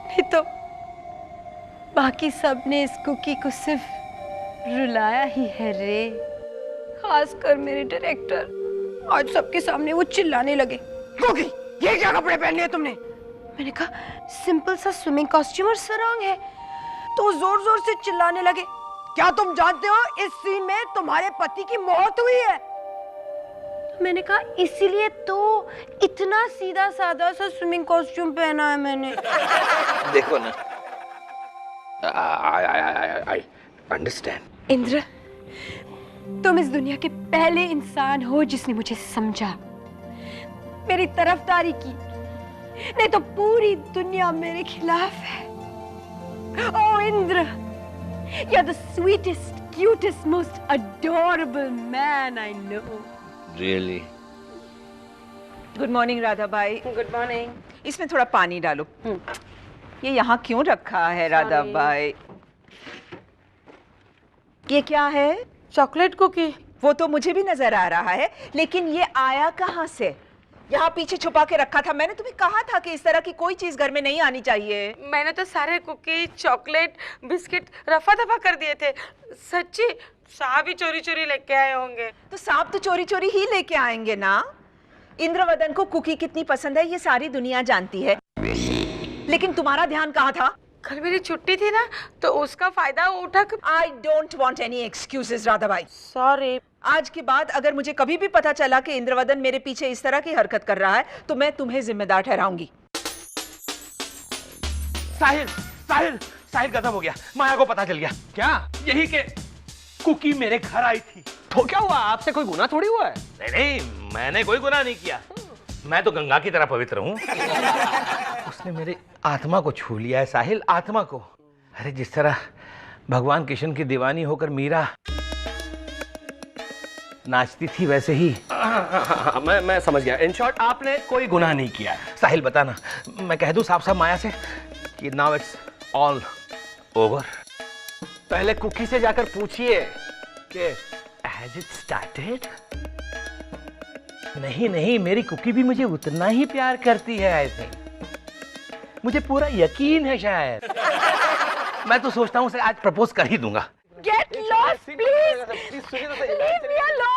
नहीं तो बाकी सब ने इस कुकी को सिर्फ रुलाया ही है रे। खासकर मेरे डायरेक्टर, आज सबके सामने वो चिल्लाने लगे, कुकी ये क्या कपड़े पहन लिए तुमने? मैंने कहा सिंपल सा स्विमिंग कॉस्ट्यूम और सरंग है। तो जोर जोर से चिल्लाने लगे, क्या तुम जानते हो इस सीन में तुम्हारे पति की मौत हुई है? मैंने कहा इसीलिए तो इतना सीधा साधा सा स्विमिंग कॉस्ट्यूम पहना है मैंने। देखो ना, आई अंडरस्टैंड। इंद्र, तुम इस दुनिया के पहले इंसान हो जिसने मुझे समझा, मेरी तरफदारी की। नहीं तो पूरी दुनिया मेरे खिलाफ है। ओ Indra, you're the sweetest, cutest, most adorable man I know. Really? Good morning Radha भाई। Good morning. इसमें थोड़ा पानी डालो। ये यहाँ क्यों रखा है राधा भाई? ये क्या है? Chocolate cookie. वो तो मुझे भी नजर आ रहा है, लेकिन ये आया कहाँ से? यहाँ पीछे छुपा के रखा था। मैंने तुम्हें कहा था कि इस तरह की कोई चीज घर में नहीं आनी चाहिए। मैंने तो सारे कुकी, चॉकलेट, बिस्किट रफा दफा कर दिए थे। सच्ची साहब ही चोरी चोरी लेके आए होंगे। तो सांप तो चोरी चोरी ही लेके आएंगे ना। इंद्रवदन को कुकी कितनी पसंद है ये सारी दुनिया जानती है, लेकिन तुम्हारा ध्यान कहाँ था? कल मेरी छुट्टी थी ना, तो उसका फायदा उठा। I don't want any excuses Radha भाई। सॉरी। आज के बाद अगर मुझे कभी भी पता चला कि इंद्रवदन मेरे पीछे इस तरह की हरकत कर रहा है तो मैं तुम्हें जिम्मेदार ठहराऊंगी। साहिल गजब हो गया, माया को पता चल गया। क्या? यही के कुकी मेरे घर आई थी तो क्या हुआ? आपसे कोई गुनाह थोड़ी हुआ है। नहीं, मैंने कोई गुनाह नहीं किया। मैं तो गंगा की तरह पवित्र हूँ। उसने मेरी आत्मा को छू लिया है साहिल, आत्मा को। अरे जिस तरह भगवान कृष्ण की दीवानी होकर मीरा नाचती थी वैसे ही। मैं समझ गया। इन शॉर्ट आपने कोई गुनाह नहीं किया। साहिल बताना, मैं कह दूं साफ साफ माया से कि नाउ इट्स ऑल ओवर। पहले कुकी से जाकर पूछिए कि हैज इट स्टार्टेड। नहीं, मेरी कुकी भी मुझे उतना ही प्यार करती है। आई थिंक, मुझे पूरा यकीन है शायद। मैं तो सोचता हूँ उसे आज प्रपोज कर ही दूंगा। Get lost, please. Leave me alone.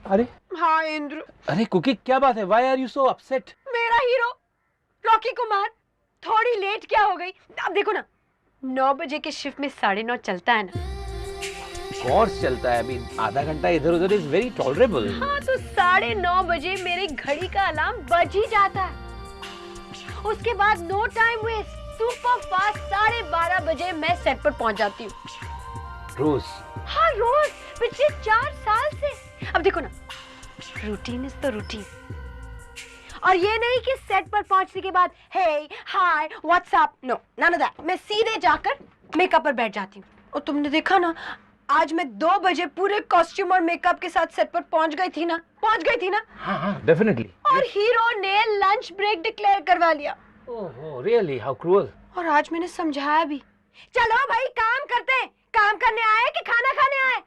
अरे हाँ इंद्र। अरे कुकी क्या बात है? Why are you so upset? मेरा हीरो रॉकी कुमार थोड़ी लेट क्या हो गई? अब देखो ना, 9 बजे के शिफ्ट में 9:30 चलता है ना। कोर्स चलता है अभी, आधा घंटा इधर उधर इज वेरी टॉलरेबल। हाँ तो 9:30 बजे मेरे घड़ी का अलार्म बज ही जाता है। उसके बाद no time waste, super fast 12:30 बजे मैं सेट पर पहुंच जाती हूँ। रोज? हाँ रोज, पिछले 4 साल से। अब देखो ना, रूटीन इज तो रूटीन। और ये नहीं कि सेट पर पहुंचने के बाद hey hi WhatsApp, no none of that. मैं सीधे जाकर मेकअप पर बैठ जाती हूँ। और तुमने देखा ना, आज मैं 2 बजे पूरे कॉस्ट्यूम और मेकअप के साथ सेट पर पहुंच गई थी ना। हाँ हाँ डेफिनेटली। और हीरो ने लंच ब्रेक डिक्लेयर करवा लिया। Oh really, how cruel. और आज मैंने समझाया भी, चलो भाई काम करते हैं, काम करने आए कि खाना खाने आए।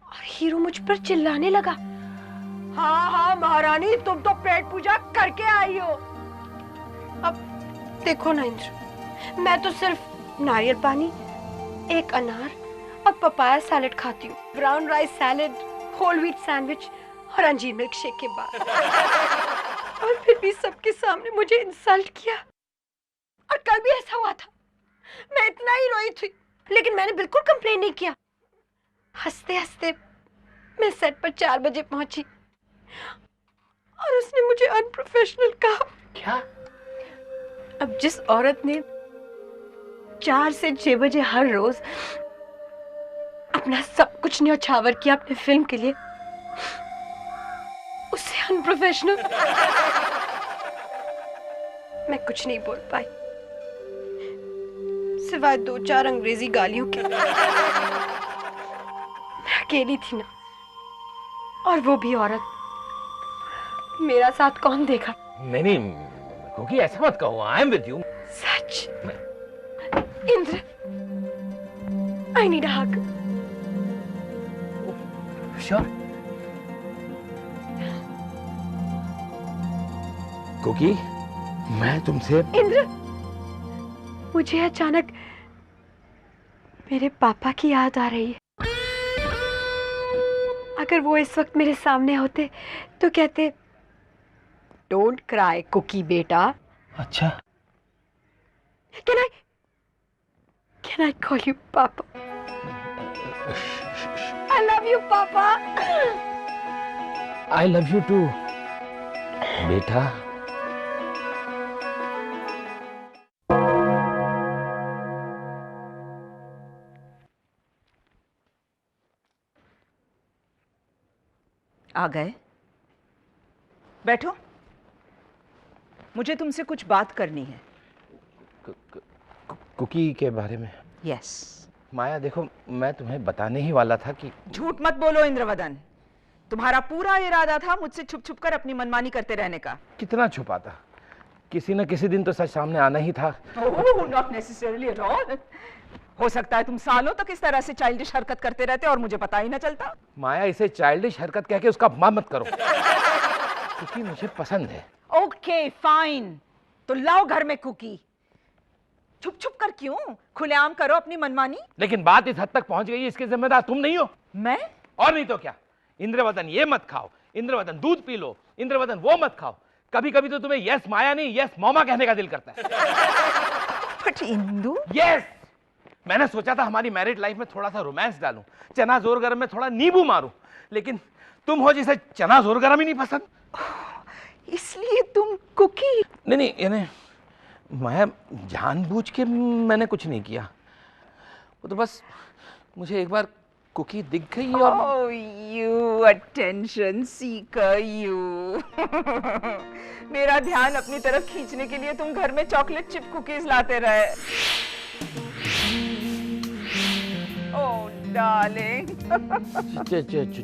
और हीरो मुझ पर चिल्लाने लगा, हाँ महारानी तुम तो पेट पूजा करके आई हो। अब देखो ना इंद्र, मैं तो सिर्फ नारियल पानी, 1 अनार और पपाया सैलेड खाती हूँ। Brown rice salad, whole wheat sandwich और अंजीर मिल्क शेक के बाद। और फिर भी सबके सामने मुझे इंसल्ट किया। और कल भी ऐसा हुआ था, मैं इतना ही रोई थी, लेकिन मैंने बिल्कुल कंप्लेन नहीं किया। हंसते हंसते मैं सेट पर 4 बजे पहुंची और उसने मुझे अनप्रोफेशनल कहा। क्या? अब जिस औरत ने 4 से 6 बजे हर रोज अपना सब कुछ न्यौछावर किया अपने फिल्म के लिए, उससे अनप्रोफेशनल मैं कुछ नहीं बोल पाई, सिवाय 2-4 अंग्रेजी गालियों के। मैं अकेली थी ना, और वो भी औरत। मेरा साथ कौन देगा? नहीं क्योंकि ऐसा मत कहो, आई एम विद यू। सच Indra, I need a hug. Sure. Cookie, मैं तुमसे। इंद्र, मुझे अचानक मेरे पापा की याद आ रही है। अगर वो इस वक्त मेरे सामने होते तो कहते, डोंट क्राई कुकी बेटा। अच्छा। Can I call you Papa? I love you, Papa. I love you too, बेटा। आ गए? बैठो, मुझे तुमसे कुछ बात करनी है। कुकी के बारे में? यस। माया देखो, मैं तुम्हें बताने ही वाला था कि। झूठ मत बोलो इंद्रवदन, तुम्हारा पूरा इरादा था मुझसे छुप छुप कर अपनी मनमानी करते रहने का। कितना छुपाता, किसी न किसी दिन तो सच सामने आना ही था। Not necessarily at all. हो सकता है तुम सालों तक इस तरह से चाइल्डिश हरकत करते रहते और मुझे पता ही ना चलता। माया, इसे चाइल्डिश हरकत कह के उसका अपमान मत करो, क्योंकि मुझे पसंद है। ओके फाइन, तो लाओ घर में कुकी। छुप छुप कर क्यों, खुलेआम करो अपनी मनमानी। लेकिन बात इस हद तक पहुंच गई, इसके जिम्मेदार तुम नहीं हो। मैं? और नहीं तो क्या। इंद्रवदन ये मत खाओ, इंद्रवदन दूध पी लो, इंद्रवदन वो मत खाओ। कभी कभी तो तुम्हें यस माया नहीं यस मौमा कहने का दिल करता है। बट इंदु। यस, मैंने सोचा था हमारी मैरिड लाइफ में थोड़ा सा रोमांस डालूं, चना जोर गरम में थोड़ा नींबू मारूं, लेकिन तुम हो जिसे चना जोर गरम ही नहीं पसंद, इसलिए तुम कुकी। नहीं यानी माया, जानबूझ के मैंने कुछ नहीं किया, वो तो बस मुझे एक बार कुकी दिख गई और। Oh, you attention seeker, you. मेरा ध्यान अपनी तरफ खींचने के लिए तुम घर में चॉकलेट चिप कुकीज लाते रहे। Oh, darling.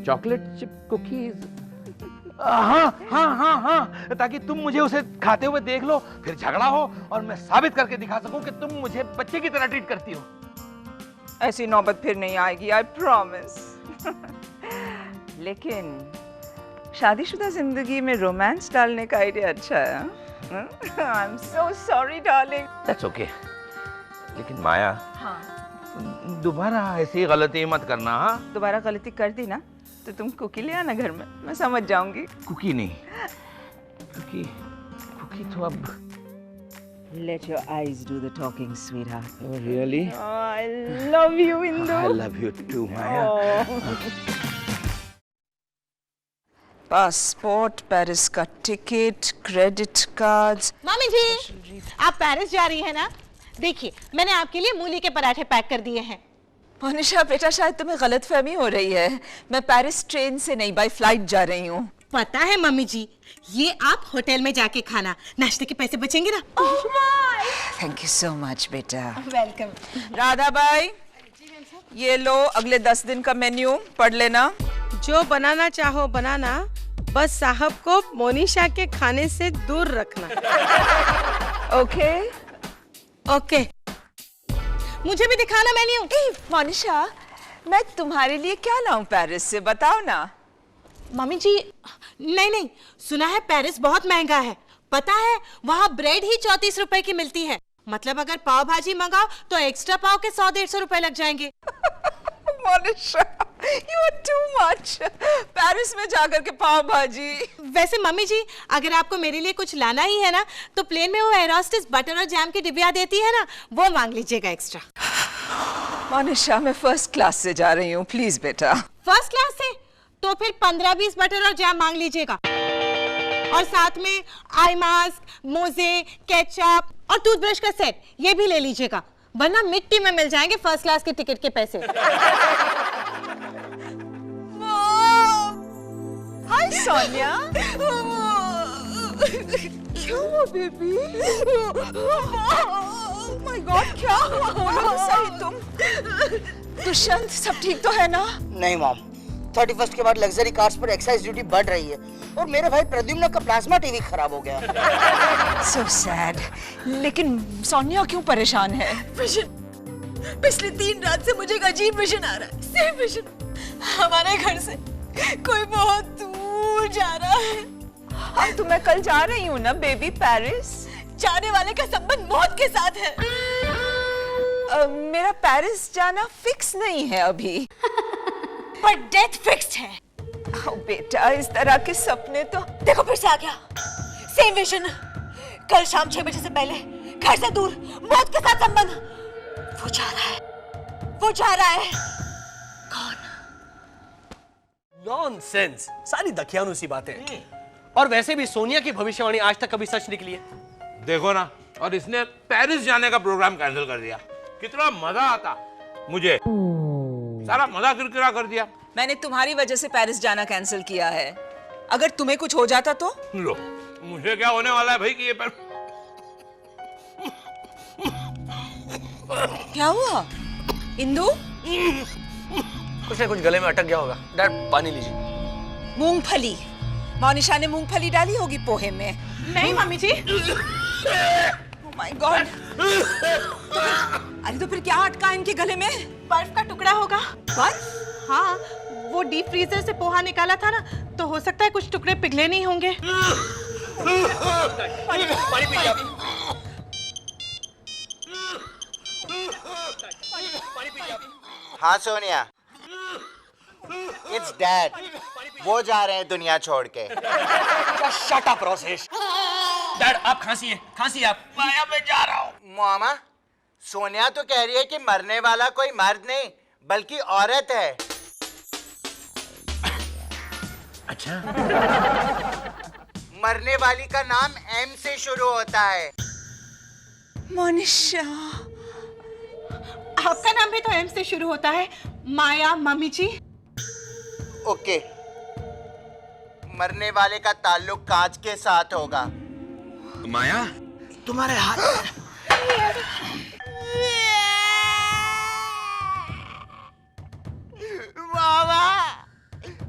Chocolate chip cookies? हाँ, ताकि तुम मुझे उसे खाते हुए देख लो, फिर झगड़ा हो और मैं साबित करके दिखा सकूं कि तुम मुझे बच्चे की तरह ट्रीट करती हो। ऐसी नौबत फिर नहीं आएगी, आई प्रॉमिस। लेकिन शादीशुदा जिंदगी में रोमांस डालने का आइडिया अच्छा है। I am so sorry darling. That's okay. लेकिन माया, हाँ, दोबारा ऐसी गलती मत करना। हाँ, दोबारा गलती कर दी ना तो तुम कुकी ले आना घर में, मैं समझ जाऊंगी। कुकी नहीं, कुकी तो अब Let your eyes do the talking, sweetheart. Oh, really? Oh, I love you, Indu. I love you too, Maya. Passport, Paris का टिकट, क्रेडिट कार्ड्स। मामी जी, आप पेरिस जा रही हैं ना? देखिए, मैंने आपके लिए मूली के पराठे पैक कर दिए हैं। मोनिशा बेटा, शायद तुम्हें गलतफहमी हो रही है। मैं पेरिस ट्रेन से नहीं, बाय फ्लाइट जा रही हूँ। पता है मम्मी जी, ये आप होटल में जाके खाना, नाश्ते के पैसे बचेंगे ना। थैंक यू सो मच बेटा। वेलकम। राधा बाई, ये लो अगले 10 दिन का मेन्यू, पढ़ लेना। जो बनाना चाहो बनाना, बस साहब को मोनिशा के खाने से दूर रखना। Okay okay. मुझे भी दिखाना मेन्यू। मोनिशा, मैं तुम्हारे लिए क्या लाऊं पेरिस से, बताओ ना। मम्मी जी, नहीं, सुना है पेरिस बहुत महंगा है। पता है, वहाँ ब्रेड ही 34 रुपए की मिलती है। मतलब अगर पाव भाजी मंगाओ तो एक्स्ट्रा पाव के 100-150 रुपए लग जाएंगे। Monisha, you are too much. Paris में जाकर के पाव भाजी। वैसे मम्मी जी, अगर आपको मेरे लिए कुछ लाना ही है ना, तो प्लेन में वो एरोस्टिस बटर और जैम की डिब्बियाँ देती है ना, वो मांग लीजिएगा एक्स्ट्रा। मोनिशा, मैं फर्स्ट क्लास से जा रही हूँ, प्लीज बेटा। फर्स्ट क्लास से? तो फिर 15-20 बटर और जैम मांग लीजिएगा, और साथ में आई मास्क, मोजे, केचप और टूथब्रश का सेट ये भी ले लीजिएगा, वरना मिट्टी में मिल जाएंगे फर्स्ट क्लास के टिकट के पैसे। हाय सोनिया। क्या हुआ बेबी? ओह माय गॉड, क्या हुआ? बोलो तो सही तुम। दुष्यंत, सब ठीक तो है ना? नहीं मॉम, 31st के बाद लग्जरी कार्स पर एक्साइज ड्यूटी बढ़ रही है और मेरे भाई प्रद्युम्न का प्लाज्मा टीवी खराब हो गया। So sad. लेकिन सोनिया क्यों परेशान है? विजन, पिछले 3 रात से मुझे एक अजीब विजन आ रहा है। सेम विजन, हमारे घर से कोई बहुत दूर जा रहा है। हाँ, तो मैं कल जा रही हूँ ना बेबी पेरिस। जाने वाले का संबंध मौत के साथ है। मेरा पेरिस जाना फिक्स नहीं है अभी। पर डेथ फिक्स्ड है। ओ बेटा, इस तरह के सपने तो देखो फिर से आ गया। सेम विजन, कल शाम 6 बजे से पहले घर से दूर, मौत के साथ संबंध। वो जा रहा है। कौन? नॉनसेंस, सारी दकियानुसी बातें। और वैसे भी सोनिया की भविष्यवाणी आज तक कभी सच निकली है? देखो ना, और इसने पेरिस जाने का प्रोग्राम कैंसिल कर दिया। कितना मजा आता मुझे, सारा मजा किरकिरा कर दिया। मैंने तुम्हारी वजह से पेरिस जाना कैंसिल किया है। अगर तुम्हें कुछ हो जाता तो? लो, मुझे क्या होने वाला है भाई कि ये क्या हुआ इंदु? कुछ ना कुछ गले में अटक गया होगा। डैड, पानी लीजिए। मूंगफली, मोनिशा ने मूंगफली डाली होगी पोहे में। नहीं mummy ji. Oh my god. अरे तो फिर क्या अटका इनके गले में? बर्फ का टुकड़ा होगा। बर्फ? हाँ, वो डीप फ्रीजर से पोहा निकाला था ना, तो हो सकता है कुछ टुकड़े पिघले नहीं होंगे। पानी पीजिए आप। हाँ सोनिया, इट्स डैड। वो जा रहे हैं दुनिया छोड़ के। Shut up Rosesh. डैड, आप खांसिए आप। माया, मैं जा रहा हूँ। मामा, सोनिया तो कह रही है कि मरने वाला कोई मर्द नहीं बल्कि औरत है। अच्छा? मरने वाली का नाम एम से शुरू होता है। मोनिशा, आपका नाम भी तो एम से शुरू होता है। माया मम्मी जी। ओके, मरने वाले का ताल्लुक कांच के साथ होगा। माया, तुम्हारे हाथ। मामा,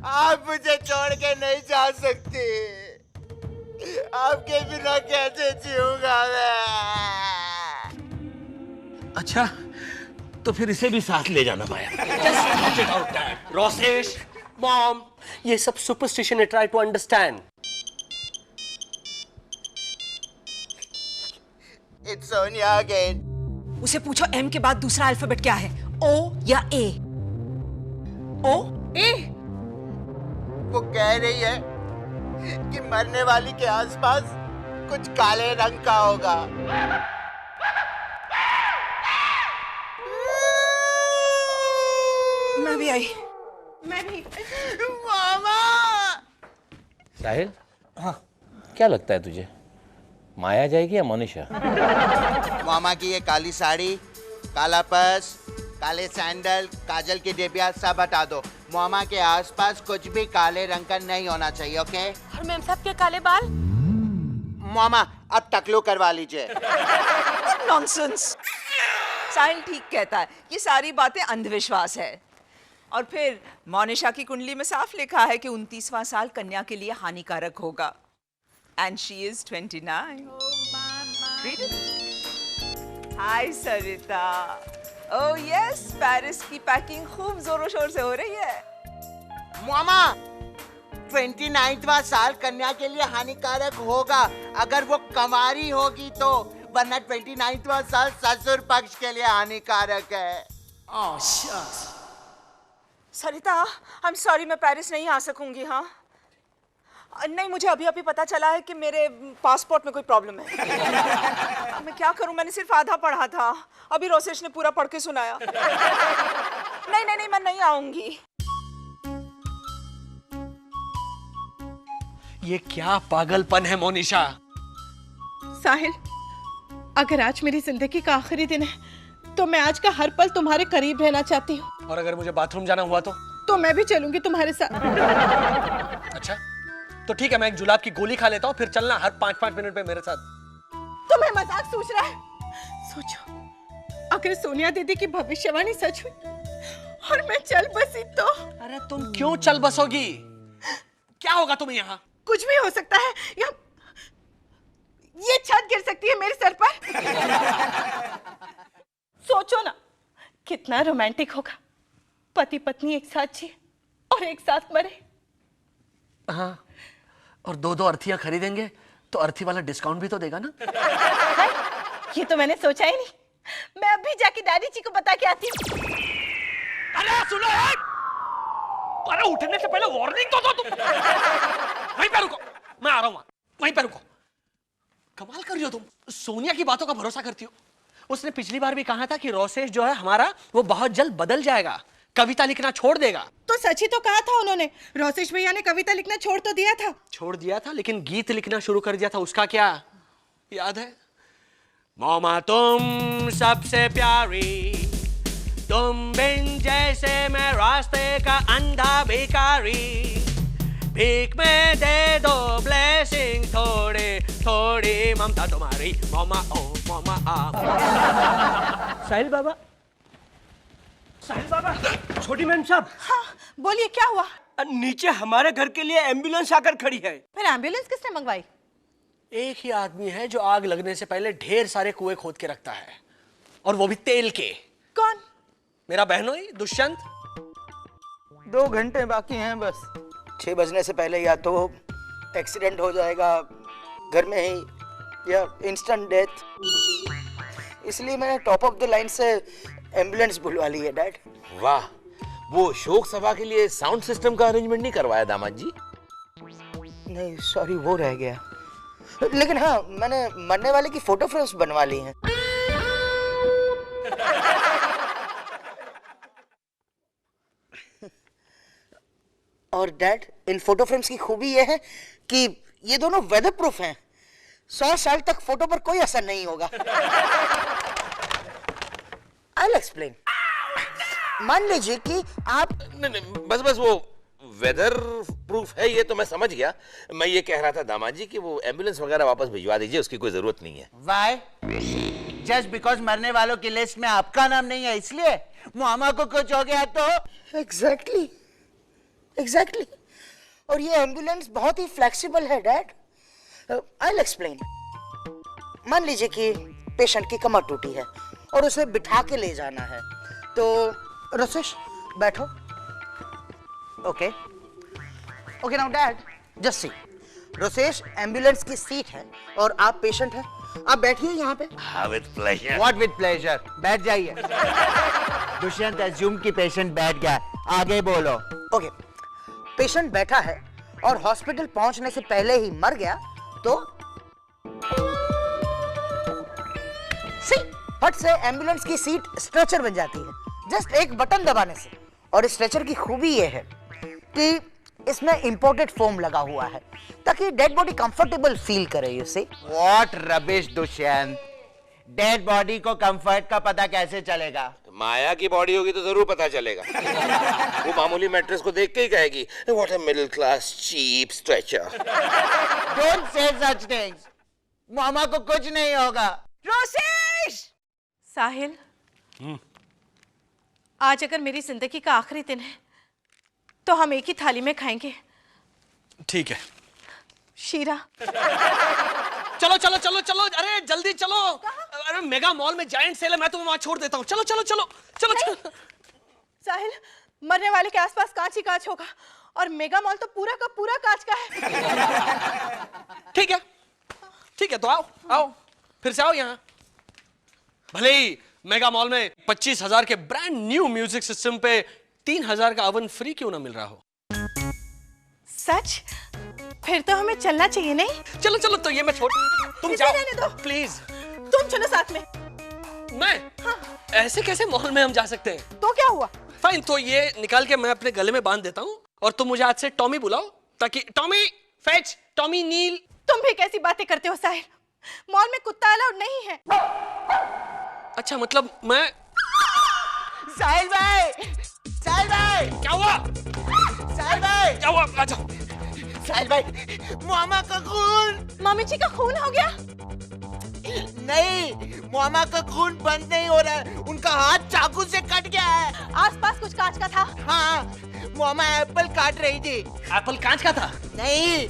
आप मुझे छोड़ के नहीं जा सकते। आपके बिना कैसे जीऊंगा मैं? अच्छा, तो फिर इसे भी साथ ले जाना माया। रोसेश, मॉम, ये सब सुपरस्टिशन है। Try to understand. It's Sonia again. उसे पूछो एम के बाद दूसरा अल्फाबेट क्या है, ओ या ए? ओ? ए? वो कह रही है कि मरने वाली के आसपास कुछ काले रंग का होगा। मैं भी आई। मैं भी। मामा। साहिल, हाँ, क्या लगता है तुझे, माया जाएगी या मोनिशा? मामा की ये काली साड़ी, काला पर्स, काले सैंडल, काजल की डिबिया सब हटा दो। मामा के आसपास कुछ भी काले रंग का नहीं होना चाहिए, ओके? और मैम साहब के काले बाल? मामा अब टकलू करवा लीजिए। नॉनसेंस। साहिल ठीक कहता है, ये सारी बातें अंधविश्वास है। और फिर मोनिशा की कुंडली में साफ लिखा है कि 29वां साल कन्या के लिए हानिकारक होगा। And she is 29। Hi Sarita. Oh yes, Paris की पैकिंग खूब जोरों शोर से हो रही है। मामा 29वां साल कन्या के लिए हानिकारक होगा अगर वो कंवारी होगी तो, वरना 29वां साल ससुर पक्ष के लिए हानिकारक है। Oh shut. Sarita, I am sorry, मैं पेरिस नहीं आ सकूंगी। हाँ नहीं, मुझे अभी अभी पता चला है कि मेरे पासपोर्ट में कोई प्रॉब्लम है। मैं क्या करूं, मैंने सिर्फ आधा पढ़ा था, अभी रोसेश ने पूरा पढ़ के सुनाया। नहीं नहीं नहीं, मैं नहीं आऊंगी। ये क्या पागलपन है मोनिशा? साहिल, अगर आज मेरी जिंदगी का आखिरी दिन है तो मैं आज का हर पल तुम्हारे करीब रहना चाहती हूँ। और अगर मुझे बाथरूम जाना हुआ तो मैं भी चलूंगी तुम्हारे साथ। अच्छा तो ठीक है, मैं एक जुलाब की गोली खा लेता हूँ, फिर चलना हर 5-5 मिनट पे मेरे साथ। तुम्हें मजाक सूझ रहा है? सोचो, अगर सोनिया दीदी की भविष्यवाणी सच हुई और मैं चल बसी तो। अरे तुम क्यों चल बसोगी? क्या होगा तुम्हें यहाँ? कुछ भी हो सकता है। ये छत गिर सकती है मेरे सर पर। सोचो ना, कितना रोमांटिक होगा, पति पत्नी एक साथ जिए और एक साथ मरे। हाँ, और 2-2 अर्थियां खरीदेंगे तो अर्थी वाला डिस्काउंट भी तो देगा ना? ये तो मैंने सोचा ही नहीं। मैं अभी जाके डैडी जी को बता के आती हूँ। अरे सुनो यार, अरे उठने से पहले वार्निंग तो दो तुम। वहीं पे रुको, मैं आ रहा हूँ, वहीं पे रुको। कमाल कर रही हो तुम, सोनिया की बातों का भरोसा करती हो। उसने पिछली बार भी कहा था कि रोसेश जो है हमारा, वो बहुत जल्द बदल जाएगा, कविता लिखना छोड़ देगा। तो सच ही तो कहा था उन्होंने। रोसेश भैया ने कविता लिखना छोड़ तो दिया था। छोड़ दिया था, लेकिन गीत लिखना शुरू कर दिया था। उसका क्या याद है? मामा तुम सबसे प्यारी, तुम बिन जैसे मैं रास्ते का अंधा भिखारी, भीख में दे दो ब्लेसिंग थोड़े थोड़ी ममता तुम्हारी, मामा ओ मामा आ। साहिल बाबा, साहिल बाबा, छोटी मैम साहब। हाँ बोलिए, क्या हुआ? नीचे हमारे घर के लिए एम्बुलेंस आकर खड़ी है। फिर एम्बुलेंस किसने मंगवाई? एक ही आदमी है जो आग लगने से पहले ढेर सारे कुएं खोद के रखता है, और वो भी तेल के। कौन? मेरा बहनोई दुष्यंत। 2 घंटे बाकी हैं बस। 6 बजने से पहले या तो एक्सीडेंट हो जाएगा घर में ही, या इंस्टेंट डेथ। इसलिए मैंने टॉप ऑफ द लाइन से एम्बुलेंस बुलवा ली है डैड। वाह, वो शोक सभा के लिए साउंड सिस्टम का अरेंजमेंट नहीं करवाया दामाद जी? नहीं सॉरी, वो रह गया। लेकिन हाँ, मैंने मरने वाले की फोटो फ्रेम्स बनवा ली हैं। और डैड, इन फोटो फ्रेम्स की खूबी ये है कि ये दोनों वेदर प्रूफ हैं। 100 साल तक फोटो पर कोई असर नहीं होगा। I'll explain. मान लीजिए कि आप नहीं, बस वो वेदर प्रूफ है, ये तो मैं समझ गया। मैं ये कह रहा था दामाद जी कि वो एम्बुलेंस वगैरह वापस भिजवा दीजिए, उसकी कोई जरूरत नहीं है। Why? Just because मरने वालों की लिस्ट में आपका नाम नहीं है इसलिए? मामा को कुछ हो गया तो? एग्जैक्टली। और ये एम्बुलेंस बहुत ही फ्लेक्सिबल है डैड। I'll explain. मान लीजिए कि पेशेंट की कमर टूटी है और उसे बिठा के ले जाना है, तो रोसेश बैठो। Okay now dad just see, Rosesh ambulance की सीट है और आप पेशेंट हैं। आप बैठिए यहाँ पे। With pleasure. What with pleasure? बैठ जाइए। दुष्यंत assume कि पेशेंट बैठ गया, आगे बोलो। ओके, पेशेंट बैठा है और हॉस्पिटल पहुंचने से पहले ही मर गया तो सी फट से एम्बुलेंस की सीट स्ट्रेचर बन जाती है, जस्ट एक बटन दबाने से। और इस स्ट्रेचर की खूबी ये है कि इसमें इंपोर्टेड फोम लगा हुआ है ताकि डेड बॉडी कंफर्टेबल फील करे। You see what rubbish Dushyant, dead body को कंफर्ट का पता कैसे चलेगा? माया की बॉडी होगी तो जरूर पता चलेगा। वो मामूली मैट्रेस को देख के ही कहेगी what a middle class cheap stretcher. Don't say such things, मामा को कुछ नहीं होगा। रोसेश! साहिल, आज अगर मेरी जिंदगी का आखिरी दिन है तो हम एक ही थाली में खाएंगे। ठीक है। शीरा। चलो चलो चलो चलो, अरे जल्दी चलो। अरे मेगा मॉल में जायंट सेल है, मैं तुम्हें वहां छोड़ देता हूँ। चलो चलो चलो चलो चलो। साहिल, मरने वाले के आसपास कांच ही कांच होगा और मेगा मॉल तो पूरा का पूरा कांच का है। ठीक है ठीक है, तो आओ आओ, फिर से आओ यहाँ। भले ही मेगा मॉल में 25,000 के ब्रांड न्यू म्यूजिक सिस्टम पे 3,000 का ओवन फ्री क्यों ना मिल रहा हो। सच? फिर तो हमें चलना चाहिए नहीं? चलो चलो, तो ये मैं छोड़, तुम जाओ प्लीज। तुम चलो साथ में। मैं? हाँ। ऐसे कैसे मॉल में हम जा सकते हैं? तो क्या हुआ? फाइन, तो ये निकाल के मैं अपने गले में बांध देता हूँ और तुम मुझे आज से टॉमी बुलाओ, ताकि टॉमी फेच, टॉमी नील। तुम भी कैसी बातें करते हो साहिल, मॉल में कुत्ता अलाउड नहीं है। अच्छा, मतलब मैं साहिल भाई, साहिल भाई, क्या हुआ? साहिल भाई, क्या हुआ? आ जाओ। साहिल भाई, मामा का खून। मामी जी का खून हो गया? नहीं, मामा का खून बंद नहीं हो रहा है, उनका हाथ चाकू से कट गया है। आसपास कुछ कांच का था? हाँ, मामा एप्पल काट रही थी। एप्पल कांच का था? नहीं,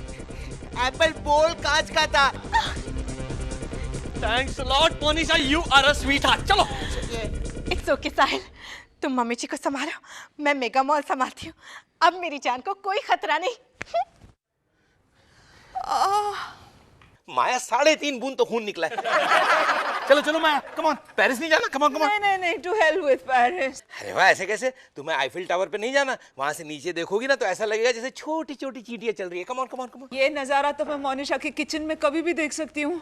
एप्पल बोल कांच का था। Thanks a lot Monisha, you are a sweetheart. चलो। इट्स ओके साहिल, तुम मम्मी जी को संभालो, मैं मेगा मॉल संभालती हूँ। अब मेरी जान को कोई खतरा नहीं। माया 3.5 बूंद तो खून निकला है। चलो चलो माया, कम ऑन, पेरिस नहीं जाना? Come on come on. नहीं नहीं, टू हेल विद पेरिस। अरे वाह, ऐसे कैसे? तुम्हें आईफिल टावर पे नहीं जाना? वहां से नीचे देखोगी ना तो ऐसा लगेगा जैसे छोटी छोटी चींटियां चल रही है। Come on come on come on. ये नजारा तो मैं मोनिशा के किचन में कभी भी देख सकती हूँ।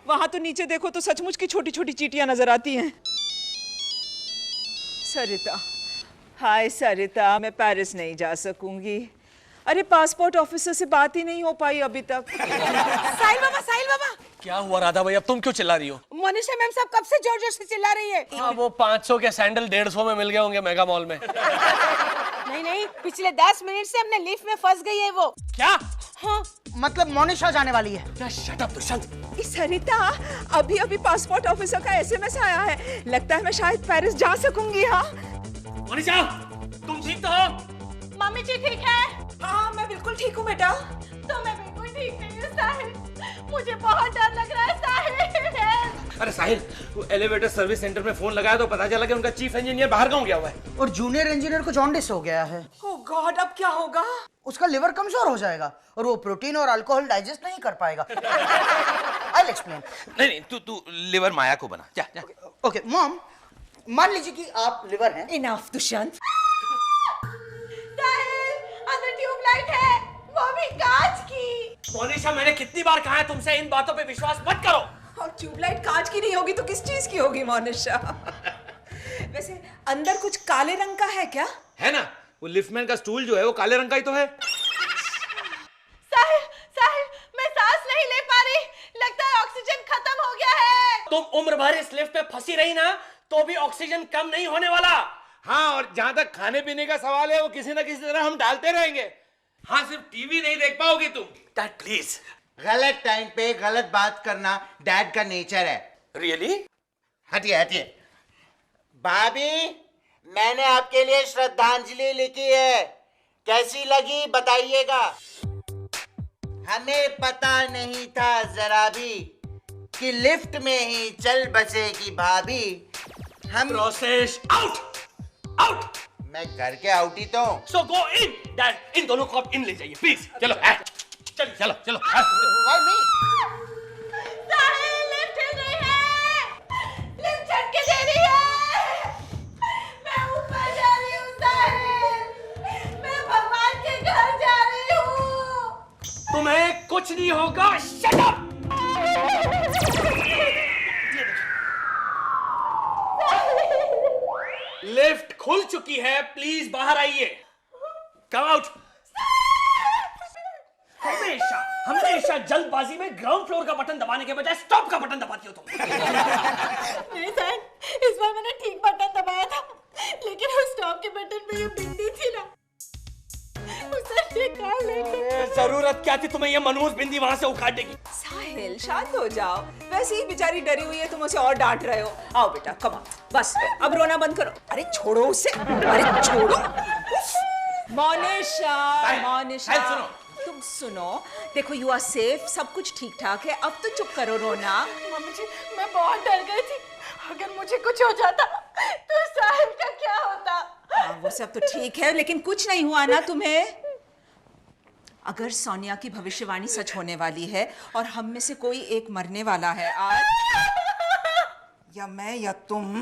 वहां तो नीचे देखो तो सचमुच की छोटी छोटी चींटियां नजर आती हैं। सरिता, हाय सरिता, मैं पेरिस नहीं जा सकूंगी। अरे पासपोर्ट ऑफिसर से बात ही नहीं हो पाई अभी तक। साहिल बाबा। क्या हुआ राधा भाई, अब तुम क्यों चिल्ला रही हो? मोनिशा मैम साहब कब से जोर जोर से चिल्ला रही है। हाँ, वो 500 के सैंडल 150 में मिल गए होंगे मेगा मॉल में। नहीं, पिछले 10 मिनट से हमने लिफ्ट में फंस गई है वो। क्या? हाँ, मतलब मोनिशा जाने वाली है। Shut up Dushyant. सरिता, अभी अभी पासपोर्ट ऑफिसर का एसएमएस आया है, लगता है मैं शायद पेरिस जा सकूंगी। हाँ मोनिशा, तुम ठीक तो हो? मम्मी जी ठीक है? हाँ, मैं बिल्कुल ठीक हूँ बेटा। तो मैं बिल्कुल ठीक नहीं हूँ साहिल, मुझे बहुत डर लग रहा है साहिल। अरे साहिल, वो एलिवेटर सर्विस सेंटर में फोन लगाया तो पता चला कि उनका चीफ इंजीनियर बाहर गाँव गया हुआ है। और जूनियर इंजीनियर को जॉन्डिस हो गया है। ओह गॉड, अब क्या होगा? उसका लिवर कमजोर हो जाएगा और वो प्रोटीन और अल्कोहल डाइजेस्ट नहीं कर पाएगा। I'll explain. नहीं, तू लिवर माया को बना। जा जा। ओके मॉम, मान लीजिए कि आप लिवर हैं। इनफ दुष्यंत। अंदर ट्यूबलाइट है, वो भी कांच की। मोनिशा, मैंने कितनी बार कहा है तुमसे इन बातों पे विश्वास मत करो। और ट्यूबलाइट कांच की नहीं होगी तो किस चीज की होगी मोनिशा? वैसे अंदर कुछ काले रंग का है क्या? है ना, वो लिफ्टमैन का स्टूल जो है वो काले रंग का ही तो है। साहिल, मैं सांस नहीं ले पा रही, लगता है ऑक्सीजन खत्म हो गया है। तुम उम्र भर इस लिफ्ट में फंसी रही ना, तो भी ऑक्सीजन कम नहीं होने वाला। हाँ, और जहां तक खाने पीने का सवाल है वो किसी ना किसी तरह हम डालते रहेंगे। हाँ, सिर्फ टीवी नहीं देख पाओगी तुम। Dad please. गलत टाइम पे गलत बात करना डैड का नेचर है। रियली? हटिए। भाभी, मैंने आपके लिए श्रद्धांजलि लिखी है, कैसी लगी बताइएगा। हमें पता नहीं था जरा भी कि लिफ्ट में ही चल बसेगी भाभी। हम प्रोसेस आउट। मैं घर के आउट ही तो। सो गो इन। डैड, इन दोनों को आप इन ले जाइए प्लीज। चलो चलो। Why me? साहिल, लिफ्ट हिल रही है, लिफ्ट झटके दे रही है। मैं ऊपर जा रही हूँ साहिल, मैं भगवान के घर जा रही हूँ। तुम्हें कुछ नहीं होगा। Shut up. लिफ्ट खुल चुकी है, प्लीज बाहर आइए। Come out. हमेशा हमेशा जल्दबाजी में ग्राउंड फ्लोर का बटन दबाने के बजाय स्टॉप का बटन दबाती हो तुम। नहीं सर, इस बार मैंने ठीक बटन दबाया था, लेकिन उस स्टॉप के बटन पे ये बिंदी थी ना, उसे निकाल लेते। जरूरत क्या थी तुम्हें ये मनहूस बिंदी वहां से उखाड़ने की? साहिल शांत हो जाओ, वैसे ही बेचारी डरी हुई है, तुम उसे और डांट रहे हो। आओ बेटा कमा, बस अब रोना बंद करो। अरे छोड़ो उसे, अरे छोड़ो। मोनिशा, मोनिशा सुनो। तुम सुनो, देखो यू आर सेफ, सब कुछ ठीक ठाक है, अब तो चुप करो रोना। मम्मी जी मैं बहुत डर गई थी, अगर मुझे कुछ हो जाता तो साहिल का क्या होता। हाँ, वो सब तो ठीक है, लेकिन कुछ नहीं हुआ ना तुम्हें? अगर सोनिया की भविष्यवाणी सच होने वाली है और हम में से कोई एक मरने वाला है आज, या मैं या तुम,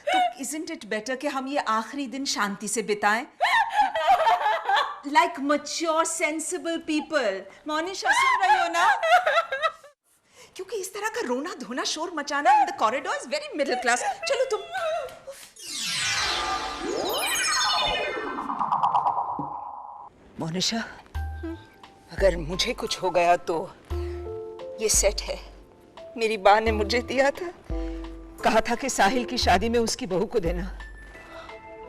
तो isn't it better कि हम ये आखिरी दिन शांति से बिताएं? Like mature, sensible people. Monisha सुन रही हो ना? क्योंकि इस तरह का रोना धोना शोर मचाना in the corridor is very middle class. चलो तुम। मोनिशा, अगर मुझे कुछ हो गया तो ये सेट है, मेरी माँ ने मुझे दिया था, कहा था कि साहिल की शादी में उसकी बहू को देना,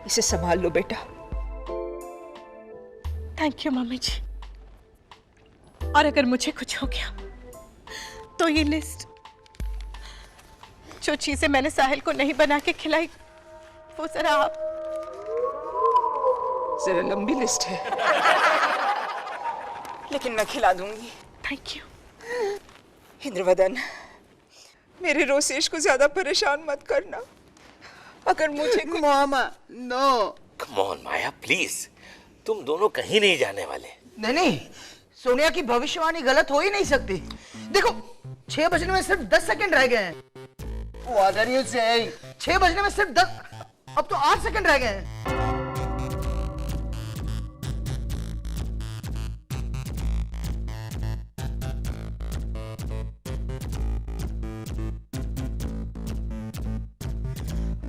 इसे संभाल लो बेटा। थैंक यू मम्मी जी। और अगर मुझे कुछ हो गया तो ये लिस्ट, जो चीजें मैंने साहिल को नहीं बना के खिलाई, वो जरा आप। जरा लंबी लिस्ट है, लेकिन मैं खिला दूंगी। Thank you. इंद्रवदन, मेरे रोसेश को ज्यादा परेशान मत करना। अगर मुझे मामा no. Come on Maya please, तुम दोनों कहीं नहीं जाने वाले। नहीं, सोनिया की भविष्यवाणी गलत हो ही नहीं सकती। देखो 6 बजने में सिर्फ 10 सेकंड रह गए हैं। वो अगर ये 6 बजने में सिर्फ 10, अब तो 8 सेकंड रह गए हैं।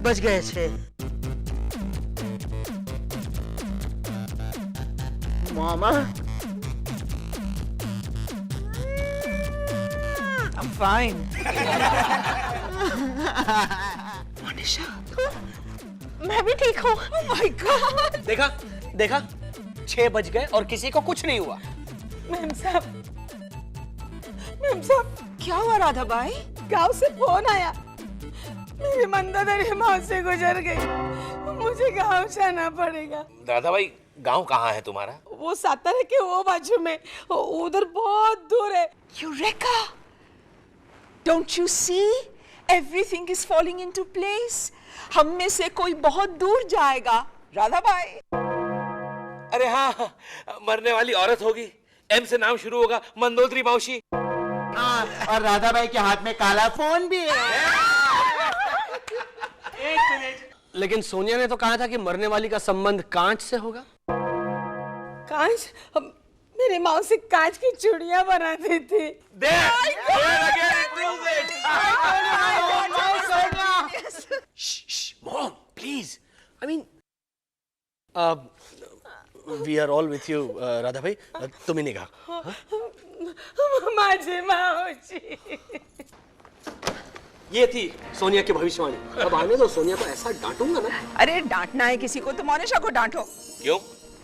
बज गए 6। मामा I'm fine. मोनिशा, मैं भी ठीक हूँ। Oh my God! देखा देखा, 6 बज गए और किसी को कुछ नहीं हुआ। मैम साहब, मैम साहब, क्या हुआ राधा बाई? गांव से फोन आया, मेरी मंदादरी माँ से गुजर गई, मुझे गांव जाना पड़ेगा। दादा भाई गांव कहाँ है तुम्हारा? वो सातारा के वो बाजू में, उधर बहुत दूर है। Eureka! Don't you see? Everything is falling into place. हम में से कोई बहुत दूर जाएगा, राधा बाई। अरे हाँ, मरने वाली औरत होगी, एम से नाम शुरू होगा, मंदोदरी मौसी। हाँ, और राधा बाई के हाथ में काला फोन भी है। एक मिनट, लेकिन सोनिया ने तो कहा था कि मरने वाली का संबंध कांच से होगा। कांच? मेरी माँ से कांच की चूड़ियां बनाती थी। Mom, please. I mean, we are all with you, Radha भाई। तुम ही नहीं कहा। माझी माऊजी। ये थी सोनिया की भविष्यवाणी। अब आने दो, सोनिया को ऐसा डांटूंगा ना। अरे डांटना है किसी को तो मोनिशा को डांटो। क्यों?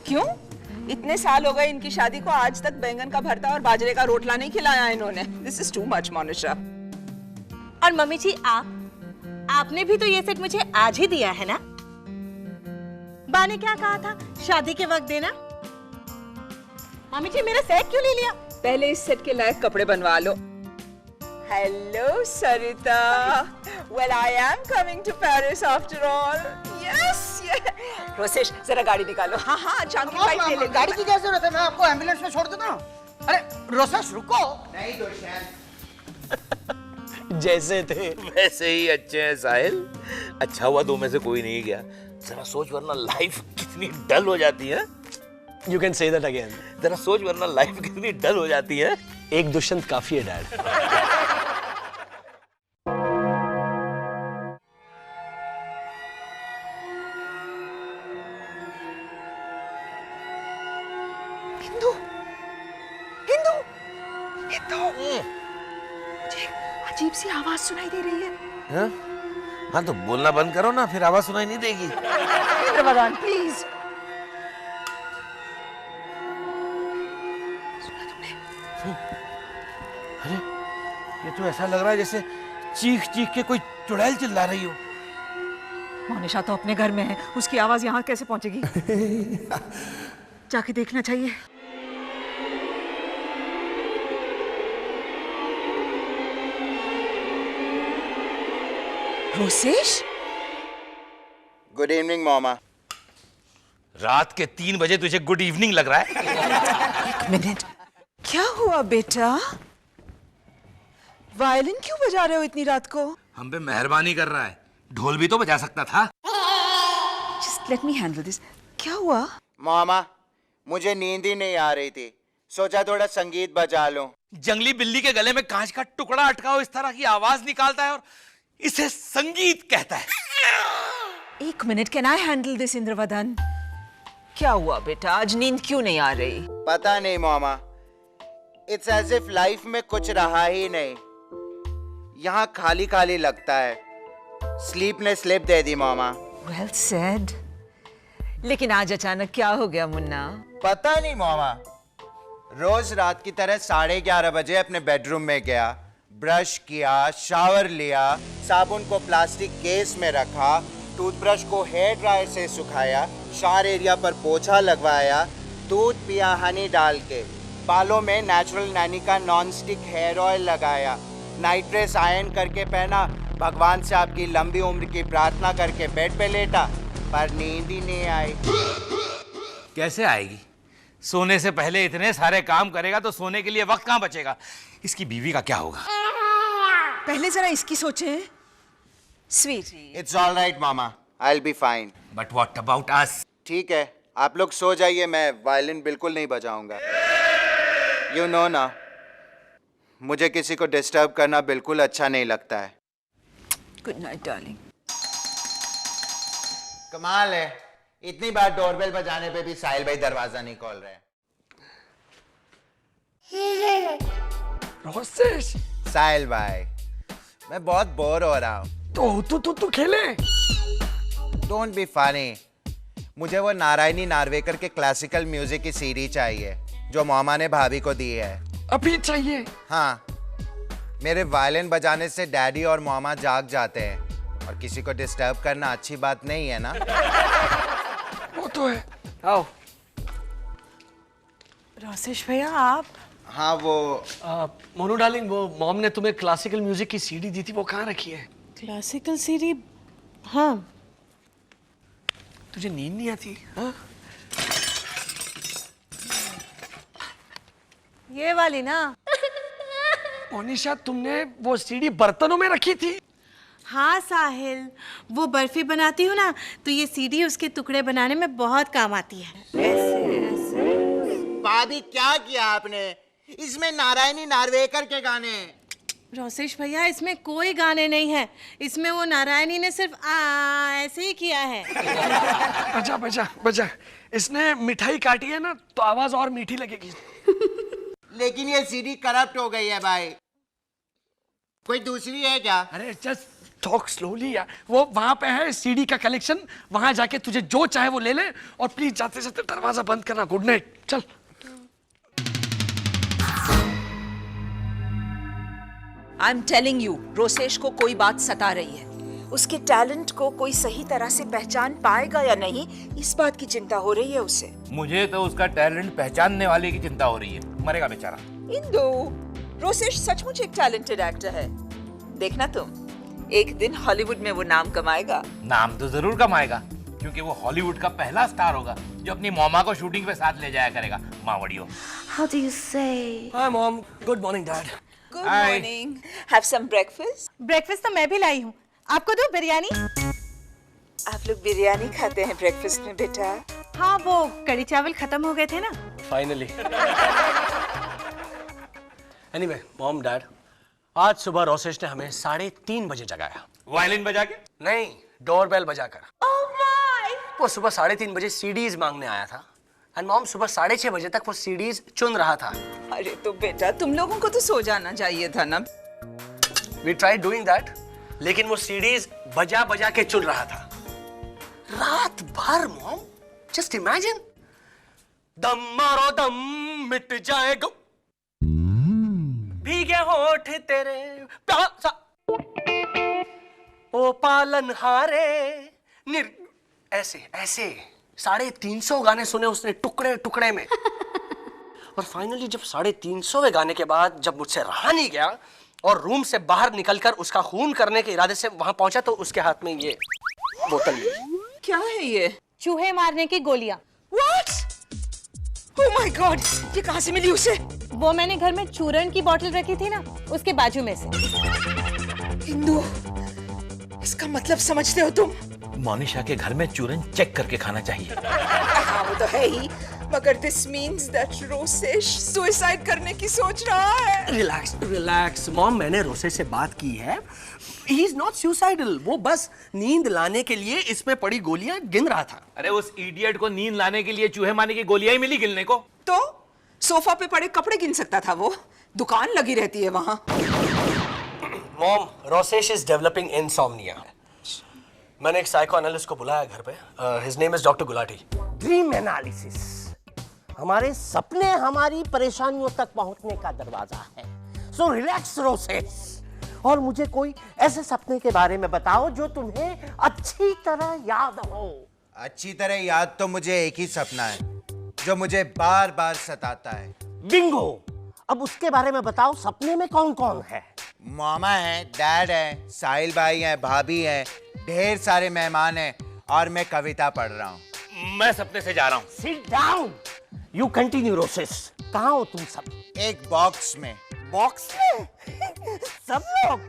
क्यों? इतने साल हो गए इनकी शादी को, आज तक बैंगन का भरता और बाजरे का रोटला नहीं खिलाया इन्होंने। This is too much, Monisha. और मम्मी जी, आपने भी तो ये सेट मुझे आज ही दिया है ना? बा ने क्या कहा था शादी के वक्त देना? मम्मी जी मेरा सेट क्यों ले लिया? पहले इस सेट के लायक कपड़े बनवा लो। Hello, Sarita. Well, I am coming to Paris after all. Yes, yes. Rosesh, जरा गाड़ी निकालो। हाँ हाँ, चांद की फ्लाइट ले ले। गाड़ी की क्या जरूरत है? मैं आपको एम्बुलेंस में छोड़ देता हूँ। अरे रोसेश रुको। नहीं दोस्त, जैसे थे वैसे ही अच्छे हैं साहिल। अच्छा हुआ दो में से कोई नहीं गया, जरा सोच वरना लाइफ कितनी डल हो जाती है। You can say that again. जरा सोच वरना लाइफ कितनी डल हो जाती है। एक दुष्यंत काफी है डैड। अजीब सी आवाज सुनाई दे रही है। हाँ तो बोलना बंद करो ना, फिर आवाज सुनाई नहीं देगी। इंद्रवदन प्लीज। अरे ये तो ऐसा लग रहा है जैसे चीख चीख के कोई चुड़ैल चिल्ला रही हो। मोनिशा तो अपने घर में है, उसकी आवाज यहाँ कैसे पहुंचेगी? जाके देखना चाहिए। रोसेश, गुड इवनिंग मामा। रात के 3 बजे तुझे गुड इवनिंग लग रहा है? एक मिनट, क्या हुआ बेटा? वायलिन क्यों बजा रहे हो इतनी रात को? हम पे मेहरबानी कर रहा है, ढोल भी तो बजा सकता था। Just let me handle this. क्या हुआ? मामा, मुझे नींद ही नहीं आ रही थी, सोचा थोड़ा संगीत बजा लूं। जंगली बिल्ली के गले में कांच का टुकड़ा अटका हो इस तरह की आवाज निकालता है और इसे संगीत कहता है। एक minute, can I handle this Indravadan? क्या हुआ बेटा, आज नींद क्यों नहीं आ रही? पता नहीं मामा, इट्स एज इफ लाइफ में कुछ रहा ही नहीं, यहाँ खाली खाली लगता है। स्लीप ने स्लिप दे दी मामा। Well said. लेकिन आज अचानक क्या हो गया मुन्ना? पता नहीं मामा, रोज रात की तरह 11:30 बजे अपने बेडरूम में गया, ब्रश किया, शावर लिया, साबुन को प्लास्टिक केस में रखा, टूथब्रश को हेयर ड्रायर से सुखाया, शावर एरिया पर पोछा लगवाया, दूध पिया हनी डाल के, बालों में नेचुरल नैनी का नॉन स्टिक हेयर ऑयल लगाया, नाइट ड्रेस आयरन करके पहना, भगवान से आपकी लंबी उम्र की प्रार्थना करके बेड पे लेटा, पर नींद ही नहीं आई। कैसे आएगी? सोने से पहले इतने सारे काम करेगा तो सोने के लिए वक्त कहाँ बचेगा? इसकी बीवी का क्या होगा? पहले जरा इसकी सोचें। Sweetie, it's all right mama, I will be fine. But what about us? ठीक है, आप लोग सो जाइए, मैं वायलिन बिल्कुल नहीं बजाऊंगा। यू नो ना, मुझे किसी को डिस्टर्ब करना बिल्कुल अच्छा नहीं लगता है। Good night darling. कमाल है, इतनी बार डोरबेल बजाने पे भी साहिल भाई दरवाजा नहीं खोल रहे। रोसेश, साहिल भाई, मैं बहुत बोर हो रहा हूँ। तो खेले। Don't be funny. मुझे वो नारायणी नार्वेकर के क्लासिकल म्यूजिक की सीडी चाहिए जो मामा ने भाभी को दी है। अभी चाहिए? हाँ, मेरे वायलिन बजाने से डैडी और मामा जाग जाते हैं और किसी को डिस्टर्ब करना अच्छी बात नहीं है ना। वो तो है। आओ। रोसेश भैया आप? हाँ वो मोनू डार्लिंग, वो मॉम ने तुम्हें क्लासिकल म्यूजिक की सीडी दी थी, वो कहाँ रखी है? Classical CD? हाँ। तुझे नींद नहीं आती? हाँ? ये वाली ना? मोनिशा, तुमने वो सीडी बर्तनों में रखी थी? हाँ साहिल, वो बर्फी बनाती हूँ ना, तो ये सीडी उसके टुकड़े बनाने में बहुत काम आती है। ऐसे ऐसे। भाभी क्या किया आपने? इसमें नारायणी नार्वेकर के गाने। रोसेश भैया, इसमें कोई गाने नहीं है, इसमें वो नारायणी ने सिर्फ ऐसे ही किया है। बजा बजा बजा। इसने मिठाई काटी है ना, तो आवाज और मीठी लगेगी। लेकिन ये सीडी करप्ट हो गई है भाई, कोई दूसरी है क्या? अरे जस्ट टॉक स्लोली यार। वो वहां पे है सीडी का कलेक्शन, वहां जाके तुझे जो चाहे वो ले ले, और प्लीज जाते जाते दरवाजा बंद करना। गुड नाइट, चल। I am telling you, Rosesh को कोई बात सता रही है। उसके टैलेंट को कोई सही तरह से पहचान पाएगा या नहीं, इस बात की चिंता हो रही है उसे। मुझे तो उसका टैलेंट पहचानने वाले की चिंता हो रही है, मरेगा बेचारा। इंदु, रोसेश सचमुच एक टैलेंटेड एक्टर है। देखना तुम, एक दिन हॉलीवुड में वो नाम कमाएगा। नाम तो जरूर कमाएगा, क्योंकि वो हॉलीवुड का पहला स्टार होगा जो अपनी मॉमा को शूटिंग पे साथ ले जाया करेगा। मावड़ियो। How do you say? Hi mom, good morning dad. Good morning. Have some breakfast? Breakfast तो मैं भी लाई हूँ, आपको दो बिरयानी? आप लोग बिरयानी खाते हैं ब्रेकफास्ट में बेटा? हाँ, वो कड़ी चावल खत्म हो गए थे ना। फाइनली। एनीवे मॉम डैड, आज सुबह रोसेश ने हमें 3:30 बजे जगाया। वायलिन बजा के? नहीं, डोरबेल बजाकर। वो सुबह 3:30 बजे सीडीज मांगने आया था, एंड मॉम सुबह 6:30 बजे तक वो सीडीज चुन रहा था। अरे तो बेटा तुम लोगों को तो सो जाना चाहिए था ना। वी ट्राई डूइंग दैट, लेकिन वो सीडीज बजा बजा के चुन रहा था रात भर। मॉम जस्ट इमेजिन, दम मारो दम मिट जाएगा, भीगे होठ तेरे प्यासा, ओ पालन हारे ऐसे ऐसे 350 गाने सुने उसने टुकड़े टुकड़े में। और फाइनली जब 350वें गाने के बाद जब मुझसे रहा नहीं गया और रूम से बाहर निकलकर उसका खून करने के इरादे से वहां पहुंचा तो उसके हाथ में ये बोतल मिली। क्या है ये? चूहे मारने की गोलियां। What? Oh my God! ये कहाँ से मिली उसे? वो मैंने घर में चूरन की बोतल रखी थी ना, उसके बाजू में से। हिंदू, इसका मतलब समझते हो तुम? मोनिशा के घर में चूरन चेक करके खाना चाहिए। हाँ वो तो है ही, मगर this means that Rosesh suicide करने की सोच रहा है। रिलैक्स रिलैक्स मॉम, मैंने रोसे से बात की है। He is not suicidal, वो बस नींद लाने के लिए इसमें पड़ी गोलियां गिन रहा था। अरे उस इडियट को नींद लाने के लिए चूहे मारने की गोलियां ही मिली गिनने को। तो सोफा पे पड़े कपड़े गिन सकता था वो, दुकान लगी रहती है वहां। Mom, Rosesh is developing insomnia. मैंने एक साइको एनालिस्ट को बुलाया घर पे। His name is doctor Gulati. Dream analysis हमारे सपने हमारी परेशानियों तक पहुंचने का दरवाजा है। सो रिलैक्स रोसेस, और मुझे कोई ऐसे सपने के बारे में बताओ जो तुम्हें अच्छी तरह याद हो। अच्छी तरह याद तो मुझे एक ही सपना है जो मुझे बार बार सताता है। बिंगो, अब उसके बारे में बताओ, सपने में कौन कौन है? मामा है, डैड है, साहिल भाई है, भाभी है, ढेर सारे मेहमान हैं और मैं कविता पढ़ रहा हूँ। मैं सपने से जा रहा हूँ। Sit down, you continue रोसेस। कहाँ हो तुम सब? एक बॉक्स में। बॉक्स में? सब लोग?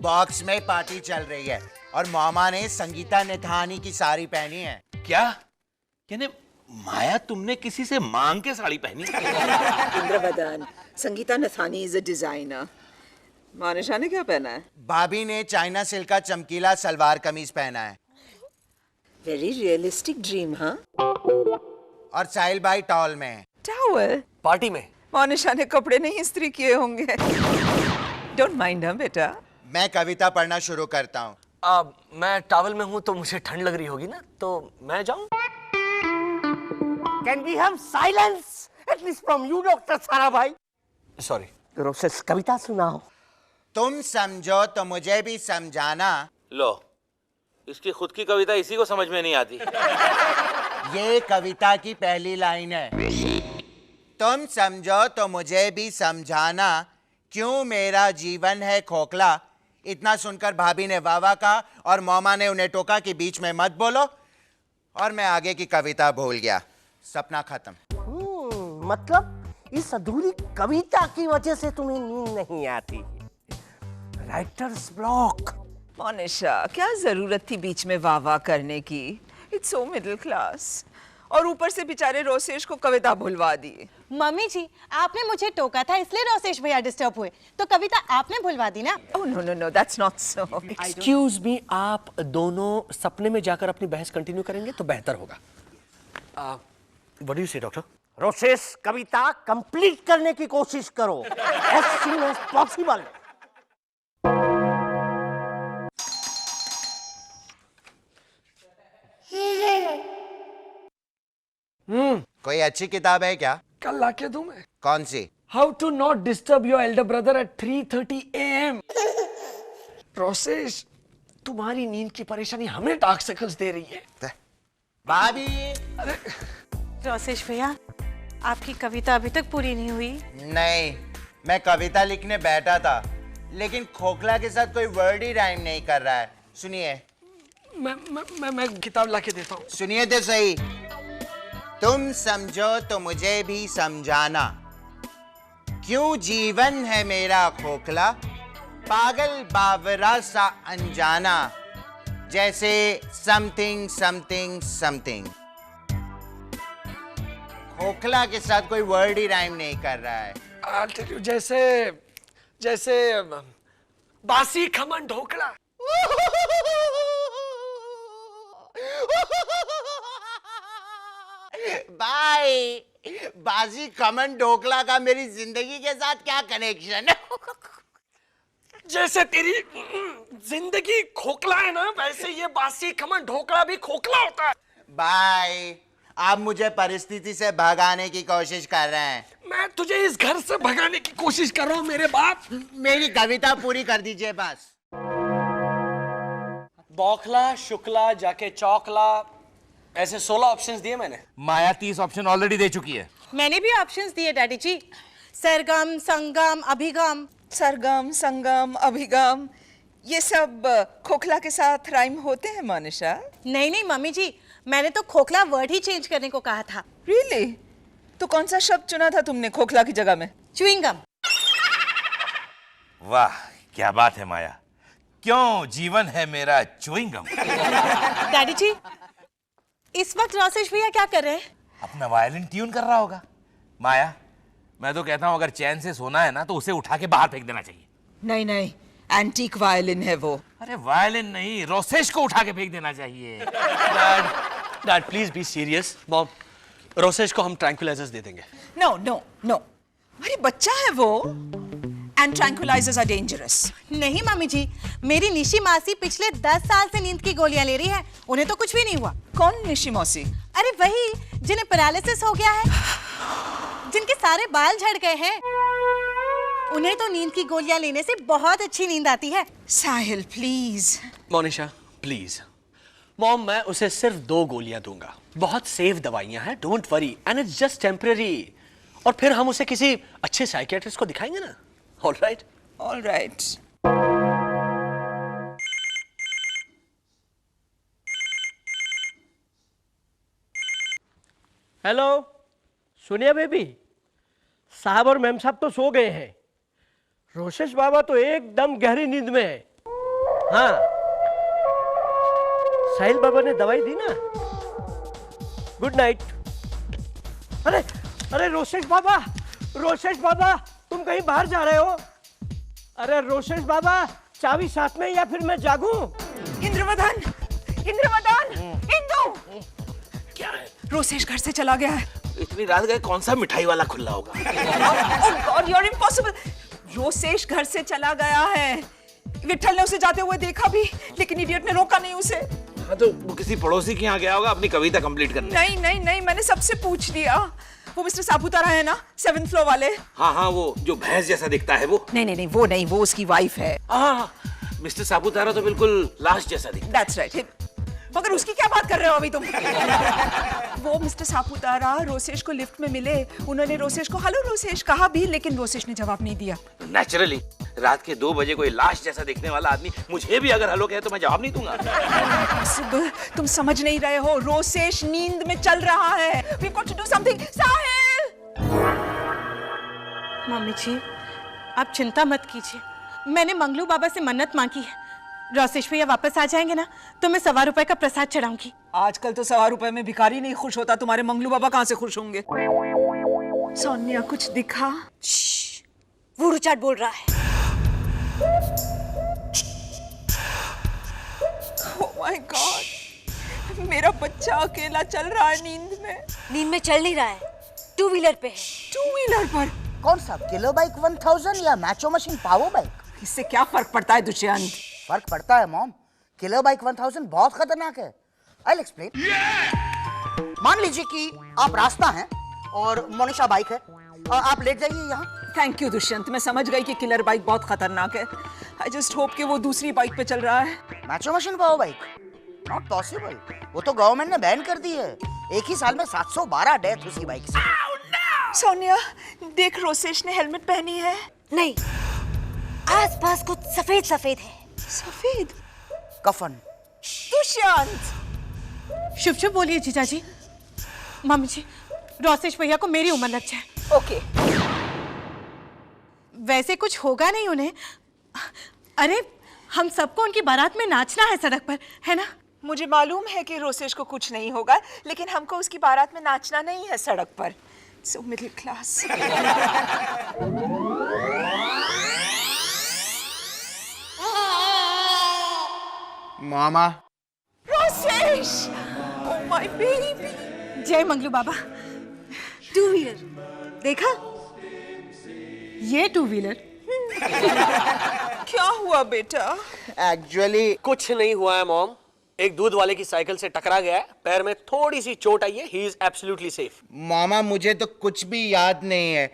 बॉक्स में पार्टी चल रही है और मामा ने संगीता नेथानी की साड़ी पहनी है। क्या? यानी माया तुमने किसी से मांग के साड़ी पहनी? Indravadan, Sangeeta Nathani is a designer. Monisha ने क्या पहना है? भाभी ने चाइना सिल्क का चमकीला सलवार कमीज पहना है। वेरी रियलिस्टिक ड्रीम, हाँ? और साहिल भाई टॉल में है। टॉवल? पार्टी में मोनिशा ने कपड़े नहीं इस्त्री किए होंगे। डोंट माइंड हर बेटा। मैं कविता पढ़ना शुरू करता हूँ। मैं टॉवल में हूँ तो मुझे ठंड लग रही होगी ना, तो मैं जाऊँ? Can we have silence at least from you, doctor सारा भाई? सॉरी। रोसेस, कविता सुनाओ। तुम समझो तो मुझे भी समझाना। लो, इसकी खुद की कविता इसी को समझ में नहीं आती। ये कविता की पहली लाइन है। तुम समझो तो मुझे भी समझाना, क्यों मेरा जीवन है खोखला। इतना सुनकर भाभी ने वाह वाह कहा और मामा ने उन्हें टोका कि बीच में मत बोलो, और मैं आगे की कविता भूल गया। सपना खत्म। मतलब इस अधूरी कविता की वजह से तुम्हें नींद नहीं आती। Writers block. मोनिशा, क्या जरूरत थी बीच में वाह वाह करने की? It's so middle class. और ऊपर से बेचारे रोसेश को कविता भुलवा दी। मम्मी जी, आपने मुझे टोका था इसलिए रोसेश भैया डिस्टर्ब हुए, तो कविता आपने भुलवा दी ना? Oh no no no, that's not so. Excuse me, आप दोनों सपने में जाकर अपनी बहस कंटिन्यू करेंगे तो बेहतर होगा। व्हाट डू यू से डॉक्टर? रोसेस, कविता कंप्लीट करने की कोशिश करो as soon as possible। कोई अच्छी किताब है क्या? कल लाके दूं मैं। कौन सी? How to not disturb your elder brother at 3:30 AM। Process, तुम्हारी नींद की परेशानी हमें डार्क सर्कल्स दे रही है। भाभी। रोसेश भैया, आपकी कविता अभी तक पूरी नहीं हुई? नहीं, मैं कविता लिखने बैठा था, लेकिन खोखला के साथ कोई वर्ड ही राइम नहीं कर रहा है। सुनिए। मैं किताब लाके देता हूँ। सुनिए तो सही। तुम समझो तो मुझे भी समझाना, क्यों जीवन है मेरा खोखला। पागल बावरा सा अनजाना, जैसे समथिंग समथिंग समथिंग। खोखला के साथ कोई वर्ड ही राइम नहीं कर रहा है। I'll tell you, जैसे बासी खमन ढोकला। बाय। बासी खमन ढोकला का मेरी जिंदगी के साथ क्या कनेक्शन है? जैसे तेरी जिंदगी खोखला है ना, वैसे ये बासी खमन ढोकला भी खोखला होता है। बाय। आप मुझे परिस्थिति से भगाने की कोशिश कर रहे हैं। मैं तुझे इस घर से भगाने की कोशिश कर रहा हूँ मेरे बाप। मेरी कविता पूरी कर दीजिए बस। बौखला, शुक्ला, जाके चौकला, ऐसे 16 ऑप्शंस दिए मैंने। माया 30 ऑप्शन ऑलरेडी दे चुकी है। मैंने भी ऑप्शंस दिए डैडी जी, सरगम, संगम, अभिगम। सरगम, संगम, अभिगम, ये सब खोखला के साथ राइम होते हैं मोनिशा? नहीं नहीं मम्मी जी, मैंने तो खोखला वर्ड ही चेंज करने को कहा था। रियली? तो कौन सा शब्द चुना था तुमने खोखला की जगह में? च्युइंगम। वाह क्या बात है माया, क्यों जीवन है मेरा च्युइंगम। डैडी जी, इस वक्त रोसेश भैया क्या कर रहे हैं? अपना वायलिन ट्यून कर रहा होगा। माया, मैं तो कहता हूं अगर चैन से सोना है ना तो उसे उठा के बाहर फेंक देना चाहिए। नहीं नहीं, एंटीक वायलिन है वो। अरे वायलिन नहीं, रोसेश को उठा के फेंक देना चाहिए। Dad please be serious. Mom, Rosesh को हम ट्रैंक्विलाइजर्स दे देंगे। नो नो नो, अरे बच्चा है वो, एंड ट्रैंक्विलाइजर्स आर डेंजरस। नहीं मम्मी जी, मेरी निशी मासी पिछले 10 साल से नींद की गोलियां ले रही है, उन्हें तो कुछ भी नहीं हुआ। कौन निशी मौसी? अरे वही जिन्हें पैरालिसिस हो गया है, जिनके सारे बाल झड़ गए हैं, उन्हें तो नींद की गोलियां लेने से बहुत अच्छी नींद आती है। साहिल प्लीज। मोनिशा प्लीज। मॉम, मैं उसे सिर्फ 2 गोलियां दूंगा, बहुत सेफ दवाइयां हैं, don't worry, and it's just temporary. और फिर हम उसे किसी अच्छे साइकियाट्रिस्ट को दिखाएंगे ना। All right? All right. Hello, सुनिए बेबी, साहब और मैम साहब तो सो गए हैं, रोसेश बाबा तो एकदम गहरी नींद में है। हाँ, साहिल बाबा ने दवाई दी ना। Good night. अरे अरे रोसेश बाबा, रोसेश बाबा, तुम कहीं बाहर जा रहे हो? अरे रोसेश बाबा, चाबी साथ में या फिर मैं जागूं? इंद्रवदन, इंद्रवदन, इंदु, क्या है? रोसेश घर से चला गया है। इतनी रात गए कौन सा मिठाई वाला खुला होगा? Oh God, you're impossible. Rosesh घर से चला गया है। विठल ने उसे जाते हुए देखा भी, लेकिन इडियट ने रोका नहीं उसे। हाँ तो वो किसी पड़ोसी के यहाँ गया होगा अपनी कविता कंप्लीट करने। नहीं नहीं नहीं, मैंने सबसे पूछ लिया। वो मिस्टर सापुतारा है ना, 7th फ्लोर वाले? हाँ हाँ, वो जो भैंस जैसा दिखता है वो? नहीं नहीं नहीं, वो नहीं, वो उसकी वाइफ है। हाँ, मिस्टर सापुतारा तो बिल्कुल लास्ट जैसा दिखता है। That's right. मगर उसकी क्या बात कर रहे हो अभी तुम? वो मिस्टर सापुतारा रोसेश को लिफ्ट में मिले, उन्होंने रोसेश को हेलो रोसेश कहा भी, लेकिन रोसेश ने जवाब नहीं दिया। नेचुरली रात के 2 बजे कोई लाश जैसा दिखने वाला आदमी मुझे भी अगर हेलो कहे तो मैं जवाब नहीं दूंगा। Impossible, तुम समझ नहीं रहे हो, रोसेश नींद में चल रहा है। We've got to do something. Sahil! Mummy ji, आप चिंता मत कीजिए, मैंने मंगलू बाबा से मन्नत मांगी है, रोसेश भैया वापस आ जाएंगे ना तो मैं 1.25 रुपए का प्रसाद चढ़ाऊंगी। आजकल तो 1.25 रुपए में भिखारी नहीं खुश होता, तुम्हारे मंगलू बाबा कहाँ से खुश होंगे? सोनिया कुछ दिखा? वो रुचाट बोल रहा है। Oh my God, मेरा बच्चा अकेला चल रहा है नींद में। नींद में चल नहीं रहा है, 2 व्हीलर पे है। 2 व्हीलर पर? कौन सा, किलो बाइक 1000 या मैचो मशीन पावर बाइक? इससे क्या फर्क पड़ता है दुष्यंत? फर्क पड़ता है मॉम, किलो बाइक 1000 बहुत खतरनाक है। I'll explain. मान लीजिए कि आप रास्ता हैं और मोनिशा बाइक है, आप लेट जाइए यहाँ। थैंक यू दुष्यंत, मैं समझ गई कि किलर बाइक बहुत खतरनाक है। आई जस्ट होप कि वो दूसरी बाइक पे चल रहा है। Macho machine power bike? Not possible, वो तो गवर्नमेंट ने बैन कर दी है। एक ही साल में 712 डेथ उसी बाइक से। सोनिया देख, रोसेश ने हेलमेट पहनी है। नहीं, आसपास कुछ सफेद सफेद है। सफेद? कफन। दुष्यंत! शुभ शुभ बोलिए जीजा जी। मम्मी जी, रोसेश भैया को मेरी उम्र लग जाए। ओके। वैसे कुछ होगा नहीं उन्हें। अरे हम सबको उनकी बारात में नाचना है सड़क पर, है ना? मुझे मालूम है कि रोसेश को कुछ नहीं होगा, लेकिन हमको उसकी बारात में नाचना नहीं है सड़क पर। So middle class. Mama. Rosesh! Oh my baby! जय मंगलू बाबा। टू व्हीलर देखा, ये टू व्हीलर। क्या हुआ बेटा? एक्चुअली कुछ नहीं हुआ है मॉम, एक दूध वाले की साइकिल से टकरा गया है, पैर में थोड़ी सी चोट आई है, ही इज एब्सोल्युटली सेफ। मामा मुझे तो कुछ भी याद नहीं है,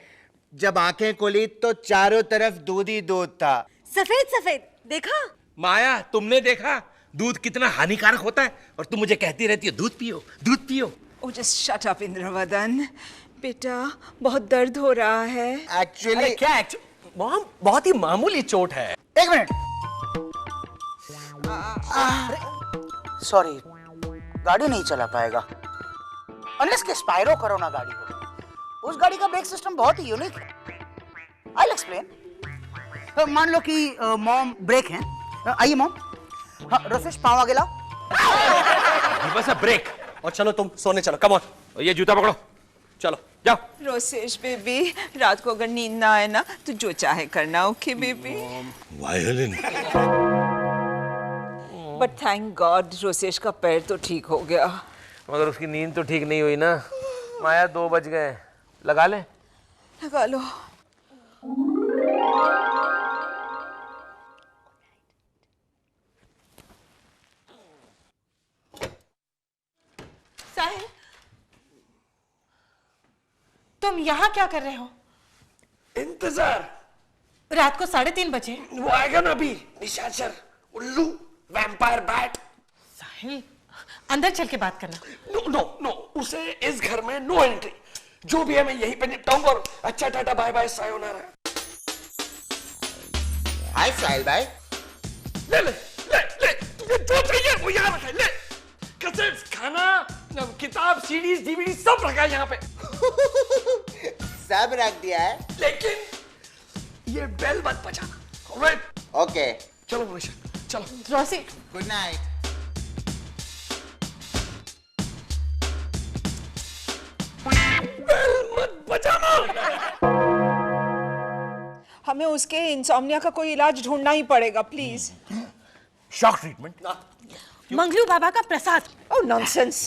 जब आंखें खुली तो चारों तरफ दूध ही दूध था। सफेद सफेद देखा? माया, तुमने देखा दूध कितना हानिकारक होता है और तुम मुझे कहती रहती है दूध पियो, दूध पियो। Oh, just shut up, Indravadan. बेटा, बहुत दर्द हो रहा है। एक्चुअली क्या मॉम, बहुत ही मामूली चोट है। एक मिनट, सॉरी, गाड़ी नहीं चला पाएगा अनलेस के स्पायरो करोना गाड़ी हो। उस गाड़ी का ब्रेक सिस्टम बहुत ही यूनिक है। I'll explain। मान लो कि मॉम ब्रेक हैं। आइए मॉम। हाँ, रोसेश पाँव आगे लाओ। बस ब्रेक। और चलो तुम सोने चलो, कम ऑन। ये जूता पकड़ो, चलो जाओ। रोसेश बेबी, रात को अगर नींद ना आए ना तो जो चाहे करना, okay baby? Violin. But thank God Rosesh का पैर तो ठीक हो गया। मगर उसकी नींद तो ठीक नहीं हुई ना। माया, 2 बज गए, लगा ले। लगा लो। साहिल, तुम यहाँ क्या कर रहे हो? इंतजार। रात को 3:30 बजे। वो आएगा ना अभी, निशाचर, उल्लू, वैम्पायर बैट। साहिल, अंदर चल के बात करना। नो नो नो, उसे इस घर में नो एंट्री। जो भी है मैं यहीं पे निपटाऊंगा। और अच्छा, टाटा बाय बाय, सायोनारा। हाय साहिल भाई। ले ले ले ले, तुझे जो चाहिए वो यहाँ रखा है, ले। कैसेट्स, खाना, किताब, सीडीज, डीवीडी सब रखा है यहाँ पे। सब रख दिया है, लेकिन ये बेल मत बजाना। ऑलराइट? ओके। चलो मनीषा, चलो। Rosie, good night. मत बजाना। हमें उसके इंसोम्निया का कोई इलाज ढूंढना ही पड़ेगा, प्लीज। Shock treatment. मंगलू बाबा का प्रसाद। Oh nonsense!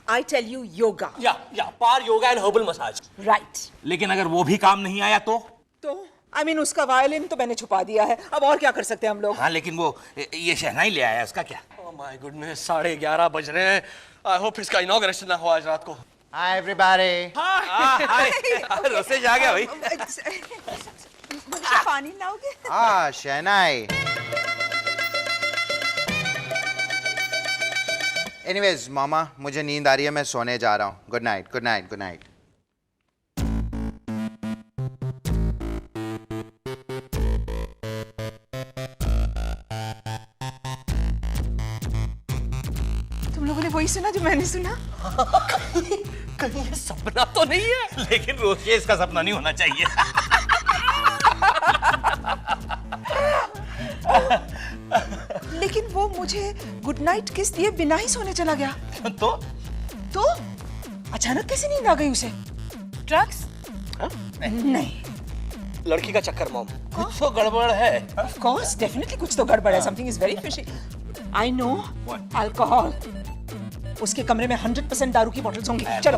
I tell you yoga. या पार yoga and herbal massage. Right. लेकिन अगर वो भी काम नहीं आया तो? I mean उसका वायलिन तो मैंने छुपा दिया है, अब और क्या कर सकते हैं हम लोग? हाँ, लेकिन वो ये शहनाई ले आया, उसका क्या? ओह माय गुडनेस, 11:30 बज रहे हैं। आई होप इसका इनॉग्रेशन ना हो आज रात को। Hi everybody. हाय। रोसेश आ गया भाई। मुझे पानी लाओगे? हाँ, शहनाई। एनीवेज मामा, मुझे नींद आ रही है, मैं सोने जा रहा हूँ। Good night, good night, good night. तुम लोगों ने वही सुना जो मैंने सुना? कहीं ये सपना तो नहीं है? लेकिन रोसेश का सपना नहीं होना चाहिए। लेकिन वो मुझे गुड नाइट किस दिए बिना ही सोने चला गया। तो अचानक कैसे नींद आ गई उसे? ड्रग्स? नहीं, लड़की का चक्कर मॉम। कुछ तो गड़बड़ है। ऑफ कोर्स, डेफिनेटली कुछ तो गड़बड़ है। Something is very fishy. I know, alcohol. उसके कमरे में 100% दारू की बॉटल्स होंगी। चलो।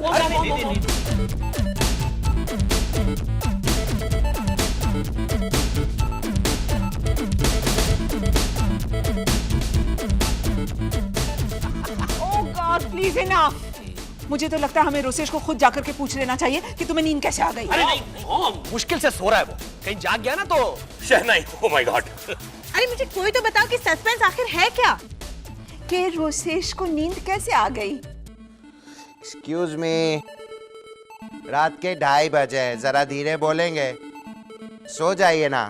Please enough. मुझे तो लगता है हमें रोसेश को खुद जाकर के पूछ लेना चाहिए कि तुम्हें नींद कैसे आ गई। अरे नहीं, मुश्किल से सो रहा है वो, कहीं जाग गया ना तो शहनाई। ओह माय गॉड। अरे मुझे कोई तो बताओ कि सस्पेंस आखिर है क्या? कि रोसेश को नींद कैसे आ गई? एक्सक्यूज मी, रात के 2:30 बजे हैं, जरा धीरे बोलेंगे? सो जाइए ना।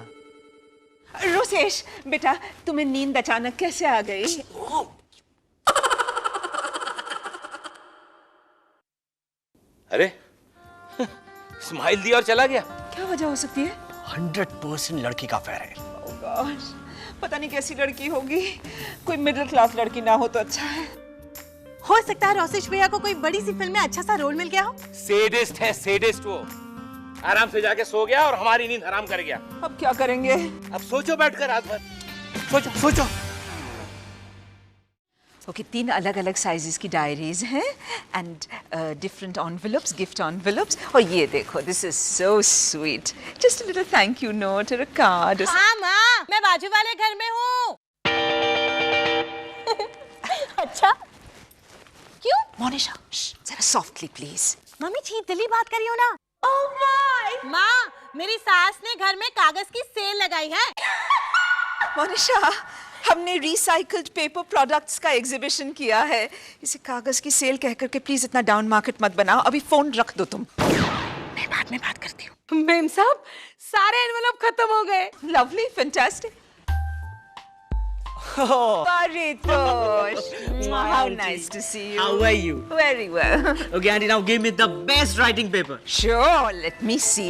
रोसेश बेटा, तुम्हें नींद अचानक कैसे आ गई? अरे स्माइल दिया और चला गया। क्या वजह हो सकती है? 100% लड़की का अफेयर है। Oh gosh, पता नहीं कैसी लड़की होगी। कोई मिडिल क्लास लड़की ना हो तो अच्छा है। हो सकता है रोसेश भैया को कोई बड़ी सी फिल्म में अच्छा सा रोल मिल गया हो। सेडिस्ट है, सेडिस्ट वो। आराम से जाके सो गया और हमारी नींद हराम कर गया। अब क्या करेंगे? अब सोचो बैठकर रात भर, सोचो सोचो। ओके, 3 अलग अलग साइजेस की डायरीज हैं and different envelopes, gift envelopes. और ये देखो, this is so sweet, just a little thank you note और अ कार्ड। हाँ माँ, मैं बाजू वाले घर में हूँ। अच्छा, क्यों? मोनिशा, जरा सॉफ्टली प्लीज। मम्मी छी दिली बात करियो ना। माँ, मेरी सास ने घर में कागज की सेल लगाई है। मोनिशा, हमने रिसाइकल्ड पेपर प्रोडक्ट्स का एग्जीबिशन किया है। इसे कागज की सेल कह करके प्लीज इतना डाउन मार्केट मत बनाओ। अभी फोन रख दो तुम, मैं बाद में बात करती हूँ। मेम साहब, सारे एनवेलप खत्म हो गए। Lovely, fantastic. Paritosh, how nice to see you. How are you? Very well. Okay, auntie, now give me the best writing paper. Sure, let me see.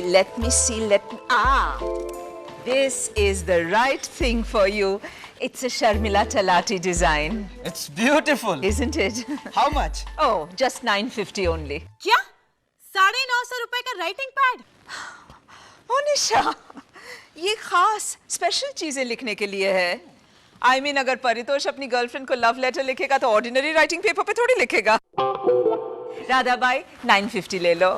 This is the right thing for you. It's a Sharmila Talati design. It's beautiful. Isn't it? How much? Oh, just 950 only. क्या? 950 रुपए का writing pad? Monisha, ये खास special चीजें लिखने के लिए है। I mean, अगर परितोष अपनी गर्लफ्रेंड को लव लेटर लिखेगा तो ऑर्डिनरी राइटिंग पेपर पे थोड़ी लिखेगा। राधा बाई, 950 ले लो।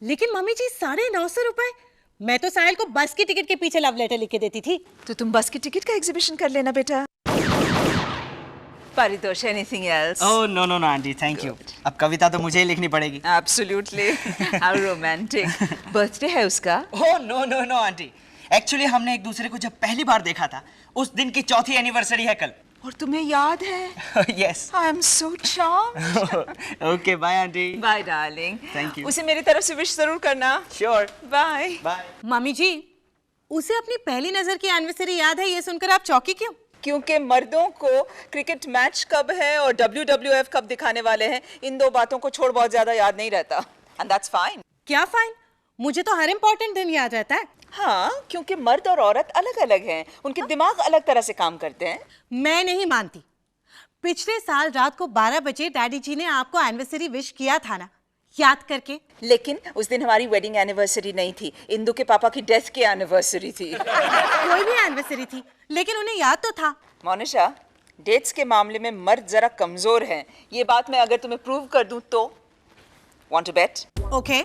लेकिन मम्मी जी 950 रुपए, मैं तो साहिल को बस की टिकट के पीछे लव लेटर लिख के देती थी। तो तुम बस की टिकट का एग्जीबिशन कर लेना बेटा। Paritosh, anything else? Oh no auntie, thank you. अब कविता तो मुझे ही लिखनी पड़ेगी। Absolutely. How romantic. Birthday है उसका? Oh no auntie. Actually हमने एक दूसरे को जब पहली बार देखा था, उस दिन की 4थी एनिवर्सरी है कल। और तुम्हें याद है? Yes. I am so charmed. Okay, bye auntie. Bye darling. Thank you. उसे मेरी तरफ से विश जरूर करना। Sure. Bye. Bye. मम्मी जी, उसे अपनी पहली नजर की एनिवर्सरी याद है, ये सुनकर आप चौंकी क्यों? क्योंकि मर्दों को क्रिकेट मैच कब है और WWF कब दिखाने वाले हैं, इन 2 बातों को छोड़ बहुत ज्यादा याद नहीं रहता। And that's fine. क्या फाइन? मुझे तो हर इम्पोर्टेंट दिन याद रहता है। हाँ, क्योंकि मर्द और औरत अलग अलग हैं, उनके दिमाग अलग तरह से काम करते हैं। मैं नहीं मानती। पिछले साल रात को 12 बजे डैडी जी ने आपको एनिवर्सरी विश किया था ना, याद करके। लेकिन उस दिन हमारी वेडिंग एनिवर्सरी नहीं थी, इंदु के पापा की डेथ की एनिवर्सरी थी। कोई भी एनिवर्सरी थी, लेकिन उन्हें याद तो था। मोनिशा, डेट्स के मामले में मर्द जरा कमजोर हैं। ये बात मैं अगर तुम्हें प्रूव कर दूं तो वांट टू बेट? ओके,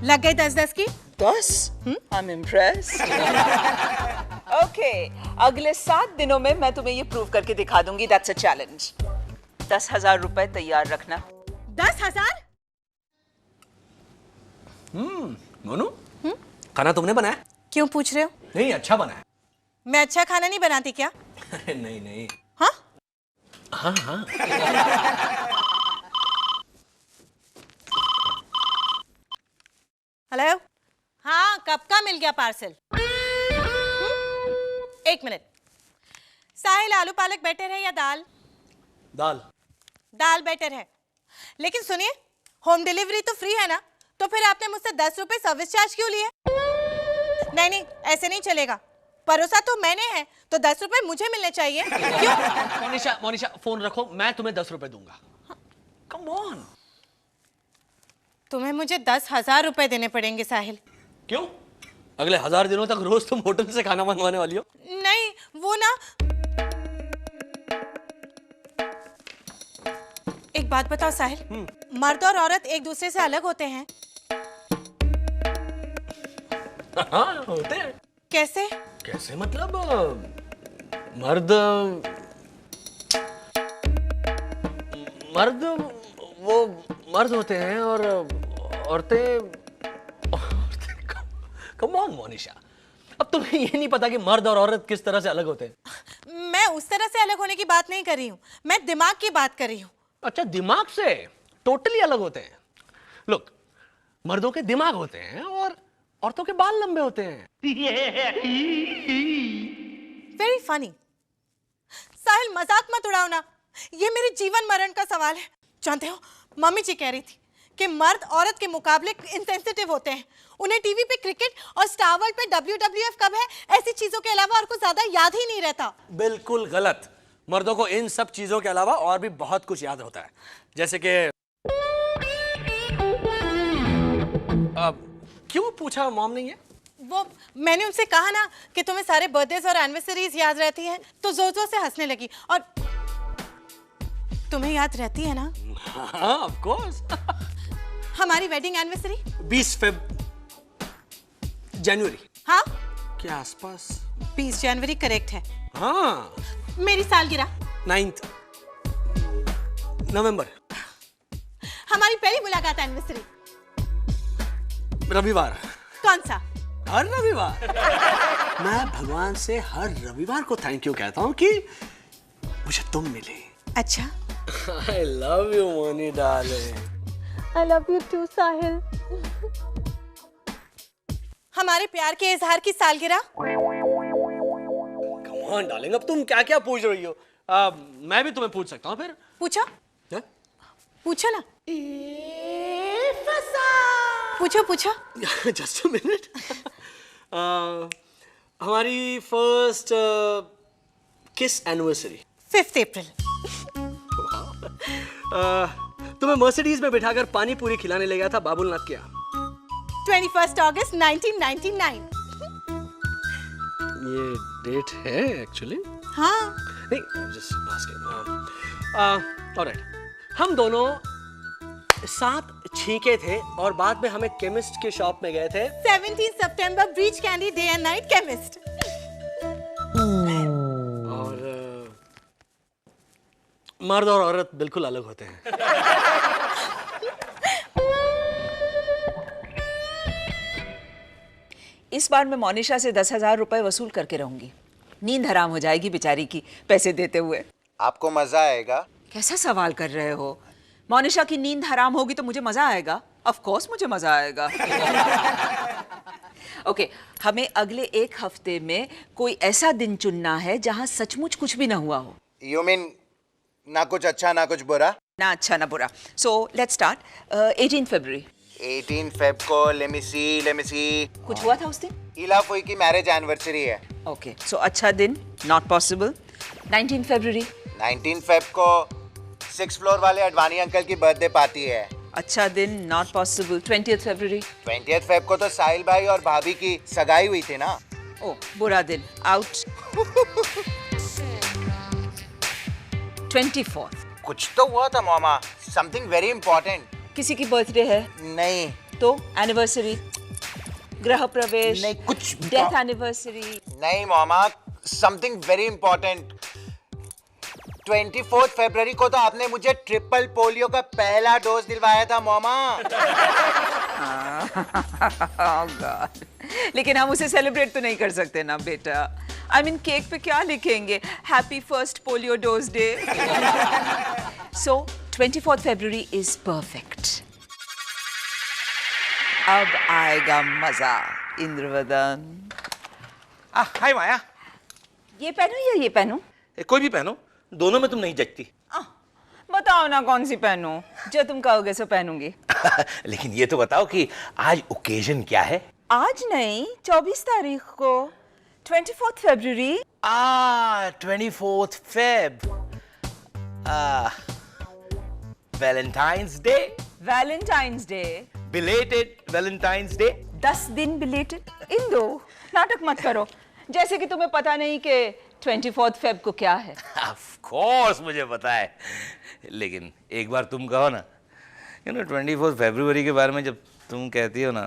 लग गए 10-10 की। 10? I am impressed. ओके, अगले 7 दिनों में मैं तुम्हें ये प्रूव करके दिखा दूंगी। That's a challenge. 10,000 रुपए तैयार रखना। 10,000? मोनू, खाना तुमने बनाया? क्यों पूछ रहे हो? नहीं, अच्छा बना है। मैं अच्छा खाना नहीं बनाती क्या? नहीं। हाँ? हाँ। हेलो? हाँ, कब का मिल गया पार्सल? 1 मिनट। साहिल, आलू पालक बेटर है या दाल? दाल बेटर है। लेकिन सुनिए, होम डिलीवरी तो फ्री है ना, तो फिर आपने मुझसे 10 रुपए सर्विस चार्ज क्यों लिए? नहीं, ऐसे नहीं चलेगा। परोसा तो मैंने है, तो 10 रुपए मुझे मिलने चाहिए। क्यों? मोनिशा, फोन रखो, मैं तुम्हें 10 रुपए दूंगा। Come on. तुम्हें मुझे 10,000 रुपए देने पड़ेंगे साहिल। क्यों? अगले 1000 दिनों तक रोज तुम होटल से खाना मंगवाने वाली हो? नहीं, वो ना, एक बात बताओ साहिल, मर्द और औरत एक दूसरे से अलग होते हैं? हाँ, होते हैं। कैसे? कैसे मतलब? मर्द वो मर्द होते हैं और औरतें कम ऑन मोनिशा, अब तुम्हें ये नहीं पता कि मर्द और औरत किस तरह से अलग होते हैं? मैं उस तरह से अलग होने की बात नहीं कर रही हूँ, मैं दिमाग की बात कर रही हूँ। अच्छा, दिमाग से टोटली अलग होते हैं। लुक, मर्दों के दिमाग होते हैं और औरतों के बाल लंबे होते हैं। Very funny. साहिल, मजाक मत उड़ाओ ना, ये मेरे जीवन मरण का सवाल है। जानते हो, मम्मी जी कह रही थी कि मर्द औरत के मुकाबले इंसेंसिटिव होते हैं। उन्हें टीवी पे क्रिकेट और स्टार वर्ल्ड पे WWF कब है, ऐसी चीजों के अलावा और कुछ ज्यादा याद ही नहीं रहता। बिल्कुल गलत। मर्दों को इन सब चीजों के अलावा और भी बहुत कुछ याद होता है, जैसे कि क्यों पूछा मॉम नहीं है? वो मैंने उनसे कहा ना कि तुम्हें सारे बर्थडेज और एनिवर्सरीज याद रहती हैं, तो जोर जोर से हंसने लगी। और तुम्हें याद रहती है ना हाँ ऑफ कोर्स। हमारी वेडिंग एनिवर्सरी? 20 जनवरी हाँ के आसपास। 20 जनवरी करेक्ट है। हाँ। मेरी सालगिरह? 9 नवंबर। हमारी पहली मुलाकात एनिवर्सरी? रविवार। कौन सा? हर रविवार। मैं भगवान से हर रविवार को थैंक यू कहता हूँ कि मुझे तुम मिले। अच्छा। I love you, Moni darling. I love you too, साहिल। हमारे प्यार के इजहार की सालगिरह? Come on, darling, अब तुम क्या-क्या पूछ रही हो? मैं भी तुम्हें पूछ सकता हूँ फिर? पूछो। क्या? पूछो ना। पूछो पूछो। Just a minute. हमारी फर्स्ट किस एनिवर्सरी? 5th अप्रैल। तुम्हें मर्सिडीज में बिठाकर पानी पूरी खिलाने ले गया था बाबुलनाथ क्या? 21 अगस्त 1999। ये डेट है एक्चुअली? हाँ। नहीं, just asking. Alright. हम दोनों साथ छींके थे और बाद में हमें केमिस्ट की शॉप में गए थे। 17 सितंबर Breach Candy day and night chemist. और मर्द और औरत बिल्कुल अलग होते हैं। इस बार मैं मोनिशा से 10,000 रुपए वसूल करके रहूंगी। नींद हराम हो जाएगी बेचारी की पैसे देते हुए। आपको मजा आएगा? कैसा सवाल कर रहे हो? मोनिशा की नींद हराम होगी तो मुझे मजा आएगा? ऑफ कोर्स मुझे मजा आएगा। ओके, हमें अगले 1 हफ्ते में कोई ऐसा दिन चुनना है जहां सचमुच कुछ भी ना हुआ हो। You mean ना कुछ अच्छा ना कुछ बुरा? ना अच्छा ना बुरा। So let's start 18 February. 18 Feb को let me see. कुछ हुआ था उस दिन? इला फुई की मैरिज एनिवर्सरी है। ओके, सो अच्छा दिन नॉट पॉसिबल। 19 फरवरी। 19 फेब को 6th फ्लोर वाले अडवाणी अंकल की बर्थडे पार्टी है। अच्छा दिन नॉट पॉसिबल। 20 फरवरी। 20 फेब को तो साहिल भाई और भाभी की सगाई हुई थी ना। ओ बुरा दिन आउट। 24th। कुछ तो हुआ था मामा, समथिंग वेरी इंपॉर्टेंट। किसी की बर्थडे है? नहीं। तो एनिवर्सरी, गृह प्रवेश, नहीं कुछ डेथ एनिवर्सरी। नहीं मामा, समथिंग वेरी इंपॉर्टेंट। 24 फरवरी को तो आपने मुझे ट्रिपल पोलियो का पहला डोज दिलवाया था मामा। Oh God. लेकिन हम उसे सेलिब्रेट तो नहीं कर सकते ना बेटा। I mean, केक पे क्या लिखेंगे? Happy first polio dose day. So 24 February is perfect. अब आएगा मजा इंद्रवदन। हाय माया। ये पहनूं या ये पहनूं? कोई भी पहनो, दोनों में तुम नहीं जचती। बताओ ना कौन सी पहनूं? जो तुम कहोगे सो पहनूंगी। लेकिन ये तो बताओ कि आज ओकेजन क्या है? आज नहीं, 24 तारीख को, 24 फरवरी। 24 Feb. Valentine's day. Valentine's day. Belated Valentine's day. 10 दिन बिलेटेड। इंदो नाटक मत करो, जैसे कि तुम्हें पता नहीं कि 24 फेब को क्या है। ऑफ कोर्स मुझे पता है, लेकिन एक बार तुम कहो ना, 24 फरवरी के बारे में जब तुम कहती हो ना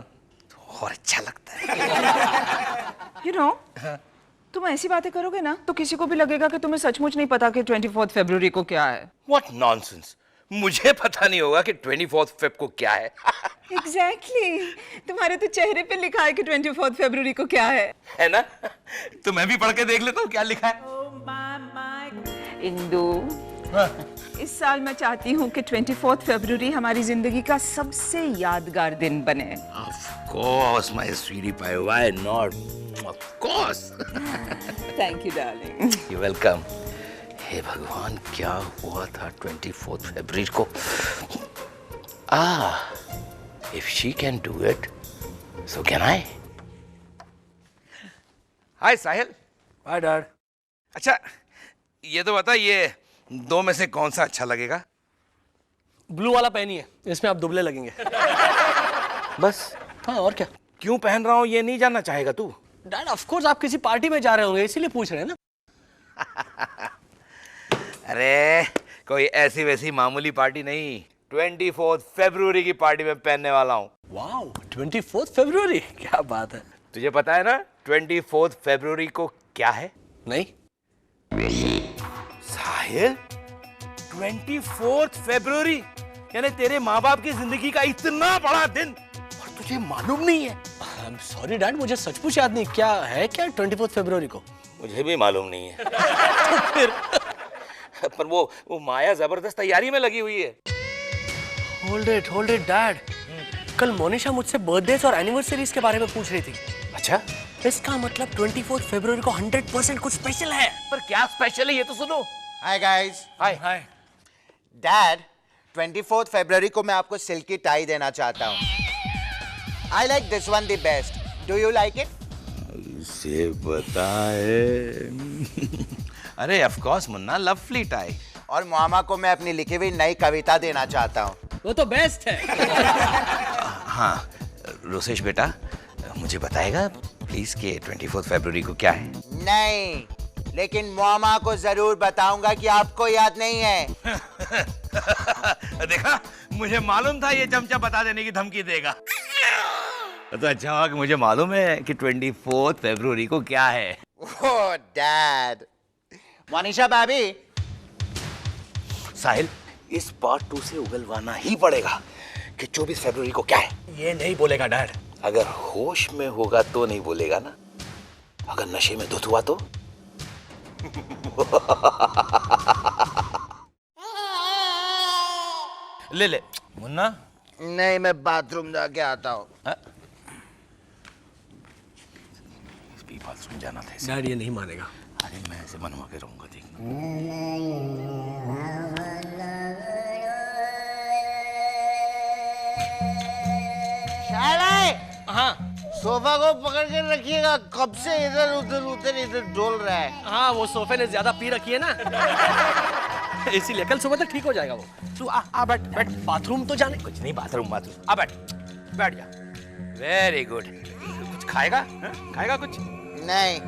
तो और अच्छा लगता है। तुम ऐसी बातें करोगे ना तो किसी को भी लगेगा कि तुम्हें सचमुच नहीं पता कि 24 फरवरी को क्या है। What nonsense! मुझे पता नहीं होगा कि 24 फेब को क्या है। Exactly. तुम्हारे तो चेहरे पे लिखा है कि 24 फरवरी को क्या है ना? तो मैं भी पढ़ के देख लेता हूँ क्या लिखा है। इंदु, इस साल मैं चाहती हूँ कि 24 फरवरी हमारी जिंदगी का सबसे यादगार दिन बने। Of course, my sweetie pie. Why not? Of course. Thank you, darling. You're welcome. हे भगवान, क्या हुआ था 24 फरवरी को? If she can do it, so can I. Hi, Sahil. Hi, Dad. अच्छा, ये तो बता, ये दो में से कौन सा अच्छा लगेगा? ब्लू वाला पहनिए, इसमें आप दुबले लगेंगे। बस? हाँ, और क्या? क्यों पहन रहा हूँ ये नहीं जानना चाहेगा तू? डैड, ऑफ कोर्स आप किसी पार्टी में जा रहे होंगे, इसीलिए पूछ रहे हैं ना। अरे कोई ऐसी वैसी मामूली पार्टी नहीं, 24 फरवरी की पार्टी में पहनने वाला हूँ। वाओ, 24 फरवरी, क्या बात है। तुझे पता है ना 24 फरवरी को क्या है? नहीं। साहिल, 24 फरवरी यानी तेरे माँ बाप की जिंदगी का इतना बड़ा दिन और तुझे मालूम नहीं है? सॉरी डैड, मुझे सचमुच याद नहीं। क्या है क्या 24 फरवरी को? मुझे भी मालूम नहीं है। तो फिर पर वो माया जबरदस्त तैयारी में लगी हुई है। Hold it dad. कल मोनिशा मुझसे बर्थडेज और एनिवर्सरीज के बारे में पूछ रही थी। अच्छा, इसका मतलब 24 फरवरी को 100% कुछ स्पेशल है। पर क्या स्पेशल है ये तो सुनो। Hi guys. हाय। डैड, 24 फरवरी को मैं आपको सिल्की टाई देना चाहता हूँ। I like this one the best. Do you like it? से बताए। अरे of course Munna, lovely tie. और मामा को मैं अपनी लिखी हुई नई कविता देना चाहता हूँ। वो तो बेस्ट है। हाँ रोसेश बेटा, मुझे बताएगा प्लीज कि 24 फरवरी को क्या है? नहीं, लेकिन मामा को जरूर बताऊंगा कि आपको याद नहीं है। देखा, मुझे मालूम था ये चमचा बता देने की धमकी देगा। तो अच्छा हुआ कि मुझे मालूम है कि 24 फरवरी को क्या है। ओह डैड। मोनिशा भाभी। साहिल, इस पार्ट 2 से उगलवाना ही पड़ेगा कि 24 फरवरी को क्या है। ये नहीं बोलेगा डैड। अगर होश में होगा तो नहीं बोलेगा ना, अगर नशे में धुत हुआ तो। ले मुन्ना। नहीं, मैं बाथरूम जाके आता हूँ। बाथरूम जाना था इसे। डैड ये नहीं मानेगा। अरे मैं ऐसे मनवा के रहूंगा, देख। हाँ, सोफा को पकड़ के रखिएगा, कब से इधर उधर डोल रहा है। हाँ वो सोफे ने ज्यादा पी रखी है ना। इसीलिए कल सुबह तक ठीक हो जाएगा वो। तू आ बैठ। बाथरूम तो जाने। कुछ नहीं, बाथरूम आ बैठ जा। Very good. कुछ खाएगा? खाएगा कुछ? नहीं,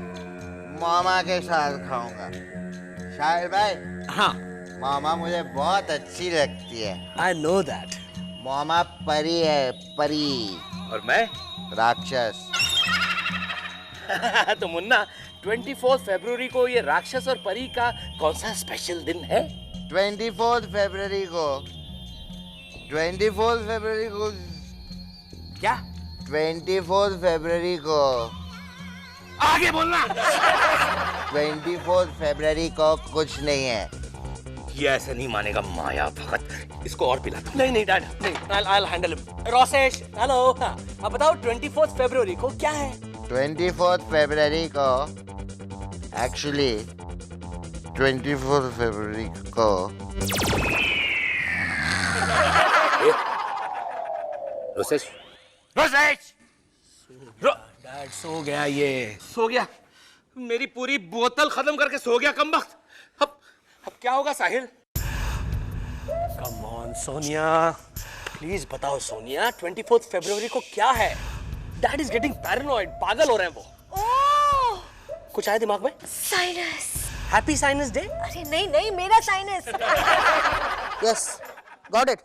मामा के साथ खाऊंगा। शाहिल भाई। हाँ। मामा मुझे बहुत अच्छी लगती है। I know that. मामा परी है, परी। और मैं राक्षस। तो मुन्ना, 24 फरवरी को ये राक्षस और परी का कौन सा स्पेशल दिन है? 24 फरवरी को क्या? 24 फरवरी को आगे बोलना। 24 फरवरी को कुछ नहीं है। ये ऐसे नहीं मानेगा माया भगत, इसको और पिला दो। नहीं डैड, नहीं, I'll handle him। Rosesh, hello. अब बताओ 24 फरवरी को क्या है? 24 फरवरी को एक्चुअली 24 फरवरी को रोसेश डैड सो गया ये। सो गया? मेरी पूरी बोतल खत्म करके सो गया कमबख्त। अब क्या होगा साहिल? कम ऑन सोनिया, प्लीज बताओ सोनिया, 24 फरवरी को क्या है? डैड इज गेटिंग पैरानॉइड, पागल हो रहे हैं वो। ओह, कुछ आया दिमाग में? साइनस। Happy sinus day. अरे नहीं, मेरा साइनस। Yes, got it.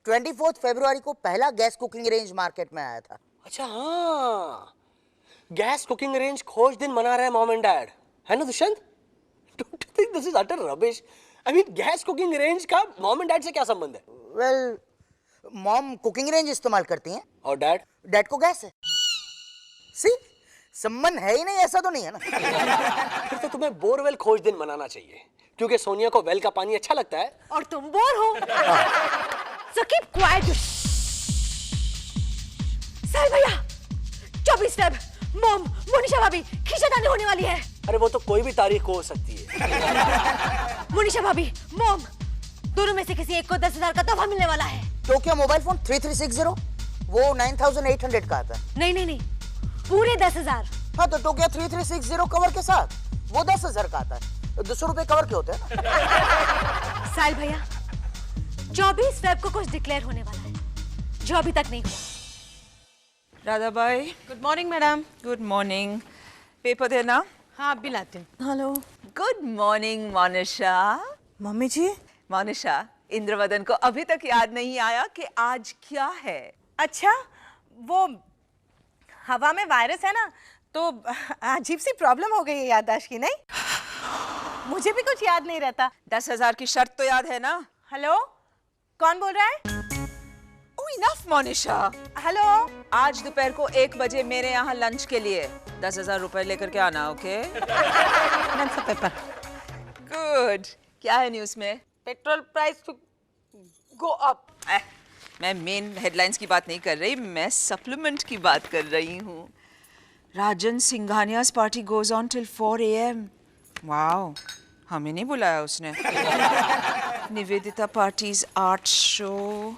24 फरवरी को पहला गैस कुकिंग रेंज मार्केट में आया था। अच्छा हाँ, गैस कुकिंग रेंज खोज दिन मना रहे हैं मॉम एंड डैड, है ना Dushyant? Don't you think this is utter rubbish? I mean, gas cooking range का मॉम एंड डैड से क्या संबंध है? वेल, मॉम कुकिंग रेंज इस्तेमाल करती हैं और डैड? डैड को गैस है। सी, संबंध है ही नहीं, ऐसा तो नहीं है ना। फिर तो तुम्हें बोरवेल खोज दिन मनाना चाहिए, क्योंकि सोनिया को वेल का पानी अच्छा लगता है और तुम बोर हो। So keep quiet. साहिल भैया, 24 फेब, मॉम, मोनिशा भाभी, खींचातानी होने वाली है। अरे वो तो कोई भी तारीख को हो सकती है। मोनिशा भाभी, मॉम, दोनों में से किसी एक को 10,000 का तोहफा मिलने वाला है। टोक्यो मोबाइल फोन 3360, वो 9800 का आता है। नहीं, पूरे 10,000। हाँ तो टोक्यो 3360 कवर के साथ वो 10,000 का आता है। 200 रुपए कवर के होते हैं ना। साहिल भैया, 24 फेब को कुछ डिक्लेयर होने वाला है जो अभी तक नहीं हुआ। राधा भाई। Good morning madam. Good morning. Paper देना? हाँ, अभी लाती हूँ। Hello. Good morning Monisha. Mummy ji, Monisha, Indravadan को अभी तक याद नहीं आया कि आज क्या है। अच्छा, वो हवा में वायरस है ना, तो अजीब सी प्रॉब्लम हो गई है याददाश्त की, नहीं? मुझे भी कुछ याद नहीं रहता। 10,000 की शर्त तो याद है ना? हेलो, कौन बोल रहा है? इनफ मोनिशा। हेलो, आज दोपहर को 1 बजे मेरे यहाँ लंच के लिए 10,000 रुपए लेकर के आना, ओके? पेपर। गुड। क्या है न्यूज़ में? Petrol price to go up. मैं मेन हेडलाइंस की बात नहीं कर रही, मैं सप्लीमेंट की बात कर रही हूँ। Rajan Singhania's party goes on till 4 AM. Wow, हमें नहीं बुलाया उसने। Nivedita parties art show.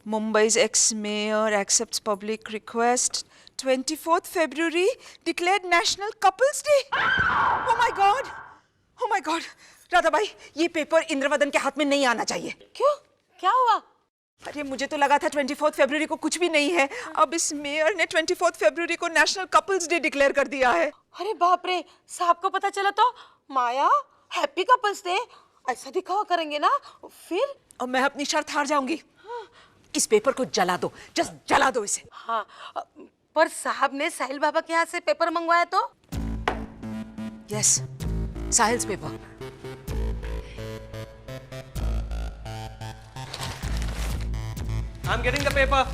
Mumbai's ex-mayor accepts public request. 24th February declared National Couples Day. Oh my God! Oh my God! Radha भाई, ये पेपर इंद्रवदन के हाथ में नहीं आना चाहिए। क्यों? क्या हुआ? अरे मुझे तो लगा था 24th फरवरी को कुछ भी नहीं है। अब इस मेयर ने 24th फरवरी को नेशनल कपल्स डे डिक्लेयर कर दिया है। अरे बाप रे, साहब को पता चला तो माया हैप्पी कपल्स डे ऐसा दिखावा करेंगे ना फिर। और मैं अपनी शर्त हार जाऊंगी। इस पेपर को जला दो, जस्ट जला दो इसे। हाँ, पर साहब ने साहिल बाबा के यहाँ से पेपर मंगवाया तो? Yes, Sahil's paper. I'm getting the paper.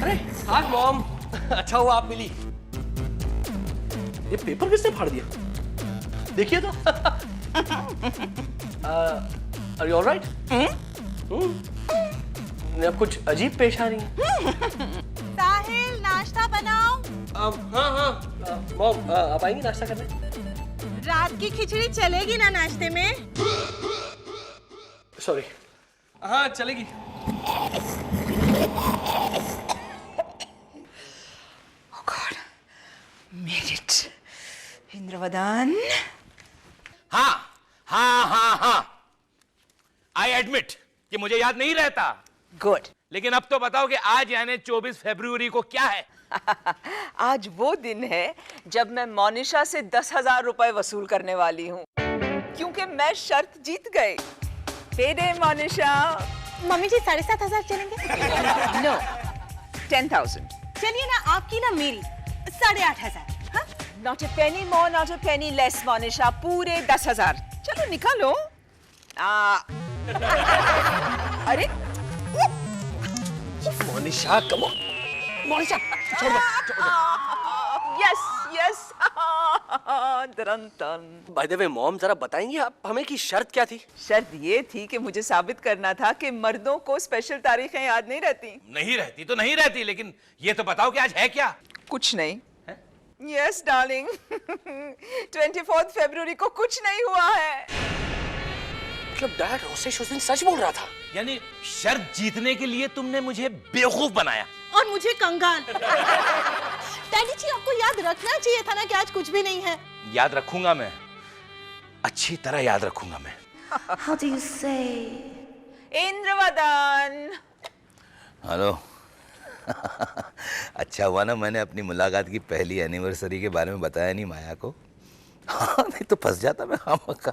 अरे हाँ मॉम, अच्छा हुआ आप मिली। ये पेपर किसने फाड़ दिया? देखिए तो। Are you all right? अब कुछ अजीब पेश आ रही है। साहिल, नाश्ता बनाओ। हाँ, मॉम आप आएंगी नाश्ता करने? रात की खिचड़ी चलेगी ना नाश्ते में? सॉरी। हाँ चलेगी। Oh God, made it. Indravadan. हाँ आई एडमिट कि मुझे याद नहीं रहता। गुड। लेकिन अब तो बताओ कि आज यानी 24 फरवरी को क्या है? आज वो दिन है जब मैं मोनिशा से 10,000 रुपए वसूल करने वाली हूँ, क्योंकि मैं शर्त जीत गई। पेडे मोनिशा। मम्मी जी 7,500 चलेंगे? नो, 10,000। चलिए ना, आपकी ना मेरी 8,500। हाँ? Not a penny more, not a penny less, Monisha. पूरे 10,000। चलो निकालो। अरे मोनिशा, कम ऑन। मोनिशा, छोड़ दो। Yes yes. By the way mom, जरा बताएंगी आप हमें कि शर्त क्या थी? शर्त ये थी कि मुझे साबित करना था कि मर्दों को स्पेशल तारीखें याद नहीं रहती। नहीं रहती तो नहीं रहती, लेकिन ये तो बताओ कि आज है क्या? कुछ नहीं। यस डार्लिंग, 24th फरवरी को कुछ नहीं हुआ है। मतलब डैड रोसेश उस दिन सच बोल रहा था? यानी शर्त जीतने के लिए तुमने मुझे बेवकूफ बनाया और मुझे कंगाल। डैडी जी, आपको याद रखना चाहिए था ना कि आज कुछ भी नहीं है। याद रखूंगा मैं, अच्छी तरह याद रखूंगा मैं। How do you say? Indravadan. Hello. अच्छा हुआ ना मैंने अपनी मुलाकात की पहली एनिवर्सरी के बारे में बताया नहीं माया को। हाँ, नहीं तो फंस जाता मैं खामखा।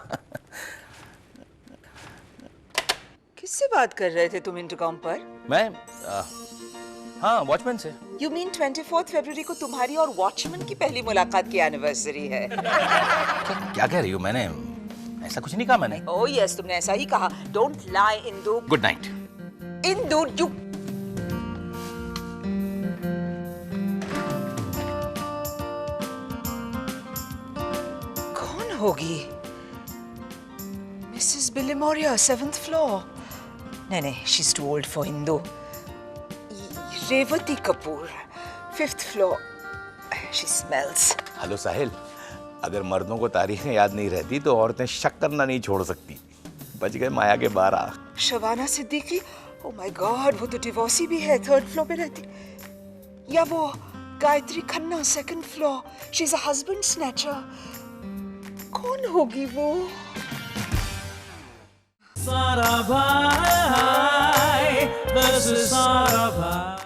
किससे बात कर रहे थे तुम इंटरकॉम पर? मैं हाँ, वॉचमैन से। You mean 24th फरवरी को तुम्हारी और वॉचमैन की पहली मुलाकात की एनिवर्सरी है? क्या कह रही हो? मैंने ऐसा कुछ नहीं कहा मैंने। Oh yes, तुमने ऐसा ही कहा। Don't lie, Indu. Good night. Indu, you। कौन होगी? Mrs. Bilimoria, 7th floor. नहीं, she's too old for Hindu. Revati Kapoor, 5th floor. She smells. Hello Sahil, अगर मर्दों को तारीखें याद नहीं रहती तो औरतें शक करना नहीं छोड़ सकती। बच गए माया के 12। Shabana Siddiqui, oh my God, वो तो डिवोर्सी भी है, 3rd floor पे रहती। या वो Gayatri Khanna, 2nd floor. She's a husband snatcher. कौन होगी वो? Sara Bhai, this is Sara Bhai.